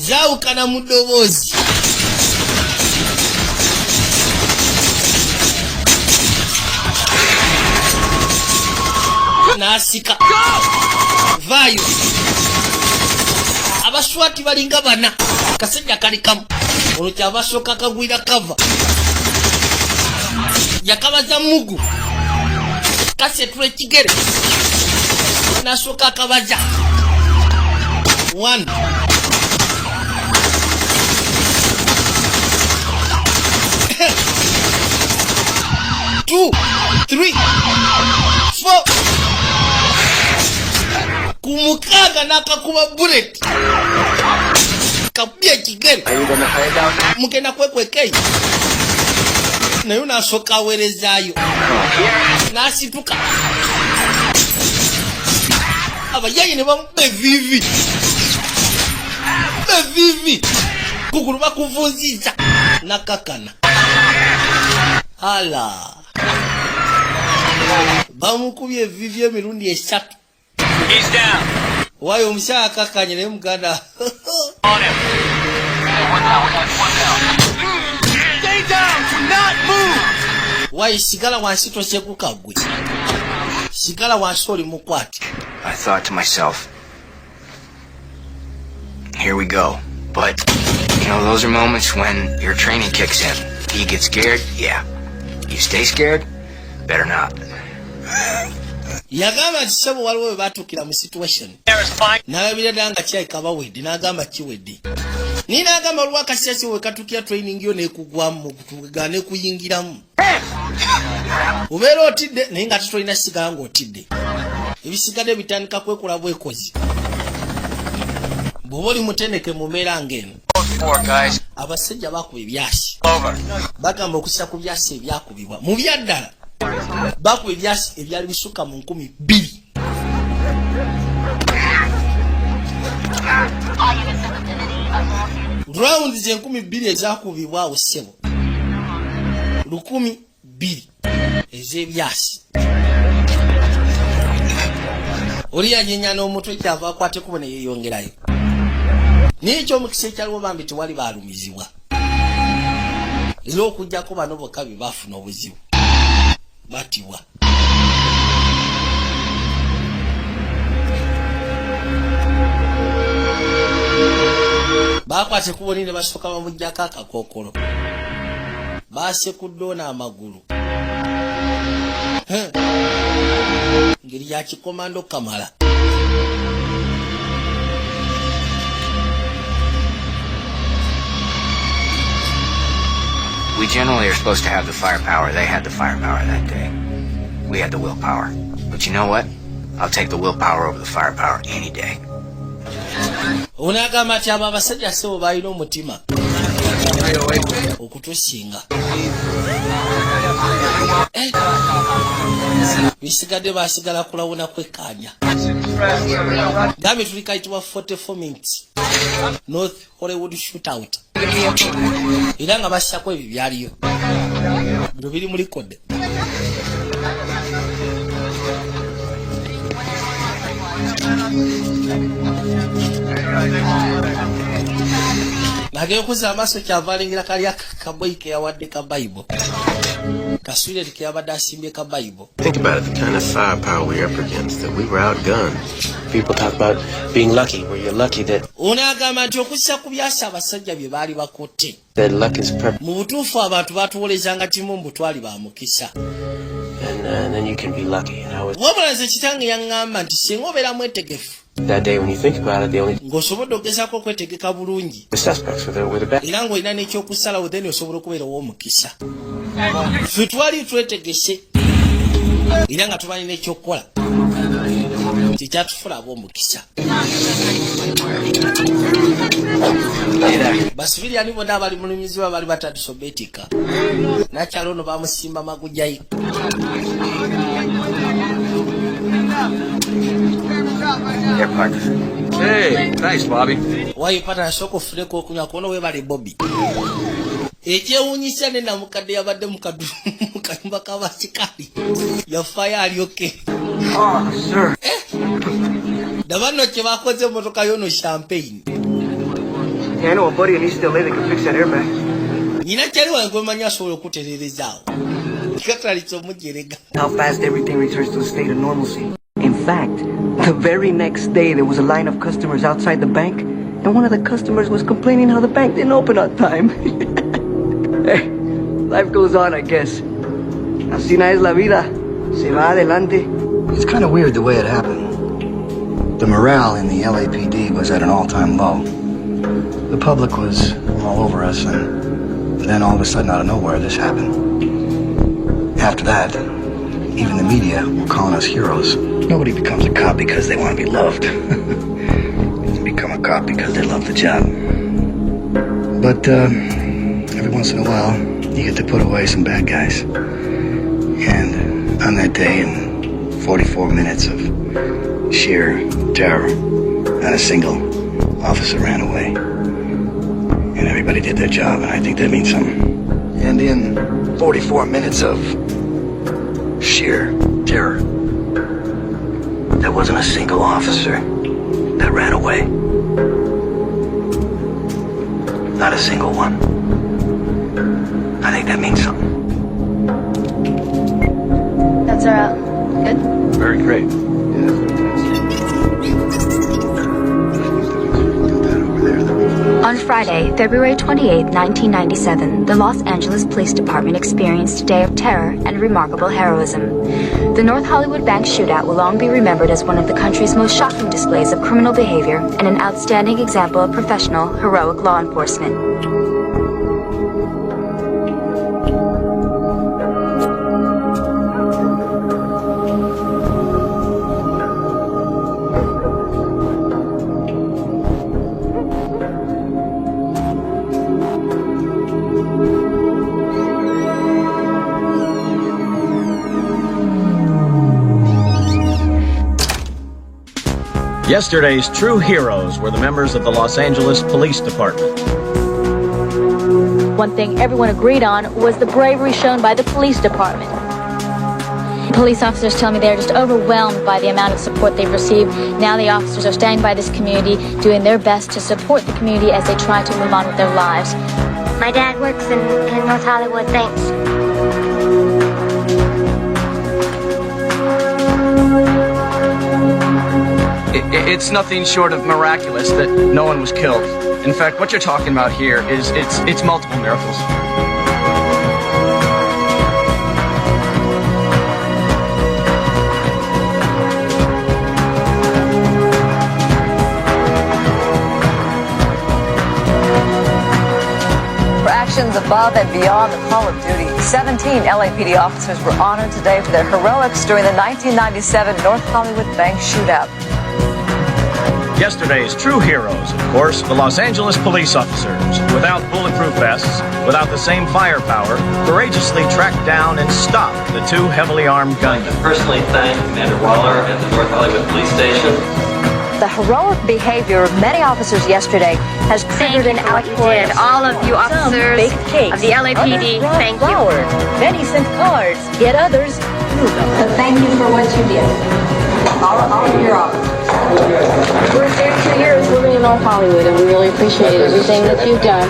A: Zawukana mu ddoboozi. Nasika. Vayo. Abaswati balinga bana. Kasajja kali kamu. Olwo kyabasooka kagwira kava. Yakabaza mugu. Kasetula ekigere. Nasooka akabaza. 1. 2, 3, 4. Kumukaga nakakuba bullet. Kapia kigere. Mugenda kwekwekei. Nayo nasooka aweerezaayo. Nasituka. Abayayi ne bamube vivi. Bevivi. Kugulu bakuvunziza. Nakakana. Hala. Bamukubye vivi emirundi esatu.
F: He's down.
A: Wayo omukyala akakanye naye muganda.
F: On him. Stay down. Do not move.
A: Wayo sigala wansi tosekuka gwe. Sigala wansi oli mukwate.
I: I thought to myself, here we go. But, you know, those are moments when your training kicks in. You get scared? Yeah. You stay scared? Better not.
A: Yagamba nti sebo waliwo we batuukira mu situation. Nalabira ddala nga kyayika bawedde n'agamba kiwedde. Ni n'agamba olwa kasiyasi we katuukira training yo n'ekugwamu ne kuyingiramu. Ubeera otidde naye nga tutolina sigala ng'otidde. Ebisigadde bitandika kwekola bwekozi. Bw'oba oli mutendeke mu mbeera ng'eno. Abasajja bakuba ebyasi. Bagamba okussa ku byasi ebyakubibwa. Mu byaddala bakuba ebyasi ebyali bisukka mu 2,000. Round ze 2,000 ezakubibwa awo ssebo. 1,200 ez'ebyasi. Oli yanyenya n'omutwe kyava akwate kubo ne yeeyongerayo. N'ekyo omukisa ekyaliwo bambi tewali baalumizibwa. Era okugjako bano bokka be baafuna obuzibu. Batibwa. Baakwate kubo ne basooka bamuggyako akakookolo. Baasekuddewo n'amagulu. Ngeri ya kikomando Kamala.
I: We generally are supposed to have the firepower. They had the firepower that day. We had the willpower. But you know what? I'll take the willpower over the firepower any day.
A: Unagamba nti abo abasajja ssebo balina omutima okutusinga. bisigadde basigala kulawuna kwekkaanya gambe tuli kayitibwa 44 minutes North Hollywood shootout era nga bassako ebyo byaliyo bino biri mu likode ng'ageekuza amaaso kyava alengera kali akaboyi ke yawadde ka Bible kaswire ke yabadde asimbye ka Bible.
O: Think about it, the kind of firepower we're up against, that we were outgunned. People talk about being lucky, where you're lucky that
A: onagamba nti okussa ku byasa abasajja bye baali bakotte
O: that luck is perfect.
A: mu butuufu abantu batuwolezanga timu mbutwali ba mukisa
O: And then you can be lucky. And I was
A: wabula nze kitange yaŋŋamba nti singa obeera mwetegefu
O: that day when you think about it, the only
A: ng'osobodde okugezaako okwetegeka bulungi
O: suspects were the best.
A: era ng'olina n'ekyokusalawo then osobola okubeera ow'omukisa ffe twali twetegese era nga tumanyi n'ekyokukola kikyatufula ab'omukisa basibiriani bonna abali mulumizibwa bali batadisobetika nakyalo ono bamusimba magujayi
J: Hey, thanks, Bobby.
A: wayipata nasooka ofuleko okunywa kuona webale Bobby ekyewuunyisa ne namukadde yabadde mu kayumba k'abasikaali yafayo alyoke daba nno kye bakoze emmotoka y'ono champagne
D: Yeah, I know a buddy in East LA that can fix that airbag.
A: nyina kyali wange gwemanyi asobola okutereerezaawo kikatalitsa omujerega
D: How fast everything returns to a state of normalcy. In fact, the very next day there was a line of customers outside the bank, and one of the customers was complaining how the bank didn't open on time. Hey, life goes on, I guess. Así no es la vida. Se va adelante.
B: It's kind of weird the way it happened. The morale in the LAPD was at an all-time low. The public was all over us, and then all of a sudden, out of nowhere, this happened. After that, even the media were calling us heroes. Nobody becomes a cop because they want to be loved. They become a cop because they love the job. But every once in a while, you get to put away some bad guys. And on that day, in 44 minutes of sheer terror, not a single officer ran away. And everybody did their job, and I think that means something. And in 44 minutes of sheer terror, there wasn't a single officer that ran away. Not a single one. I think that means something.
K: That's good.
O: Very great.
C: On Friday, February 28, 1997, the Los Angeles Police Department experienced a day of terror and remarkable heroism. The North Hollywood Bank shootout will long be remembered as one of the country's most shocking displays of criminal behavior and an outstanding example of professional, heroic law enforcement.
F: Yesterday's true heroes were the members of the Los Angeles Police Department.
P: One thing everyone agreed on was the bravery shown by the police department. Police officers tell me they're just overwhelmed by the amount of support they've received. Now the officers are standing by this community, doing their best to support the community as they try to move on with their lives.
C: My dad works in North Hollywood, thanks.
M: It's nothing short of miraculous that no one was killed. In fact, what you're talking about here is it's multiple miracles.
Q: For actions above and beyond the call of duty, 17 LAPD officers were honored today for their heroics during the 1997 North Hollywood Bank shootout.
M: Yesterday's true heroes, of course, the Los Angeles police officers, without bulletproof vests, without the same firepower, courageously tracked down and stopped the two heavily armed gunmen.
R: I'd like to personally thank Commander Waller and the North Hollywood Police Station.
Q: The heroic behavior of many officers yesterday has triggered an outpouring.
K: All of you officers of the LAPD, thank you.
Q: Many sent cards, yet others.
S: But thank you for what you did. All of your officers.
L: We're 32 years living in North Hollywood, and we really appreciate everything that you've done.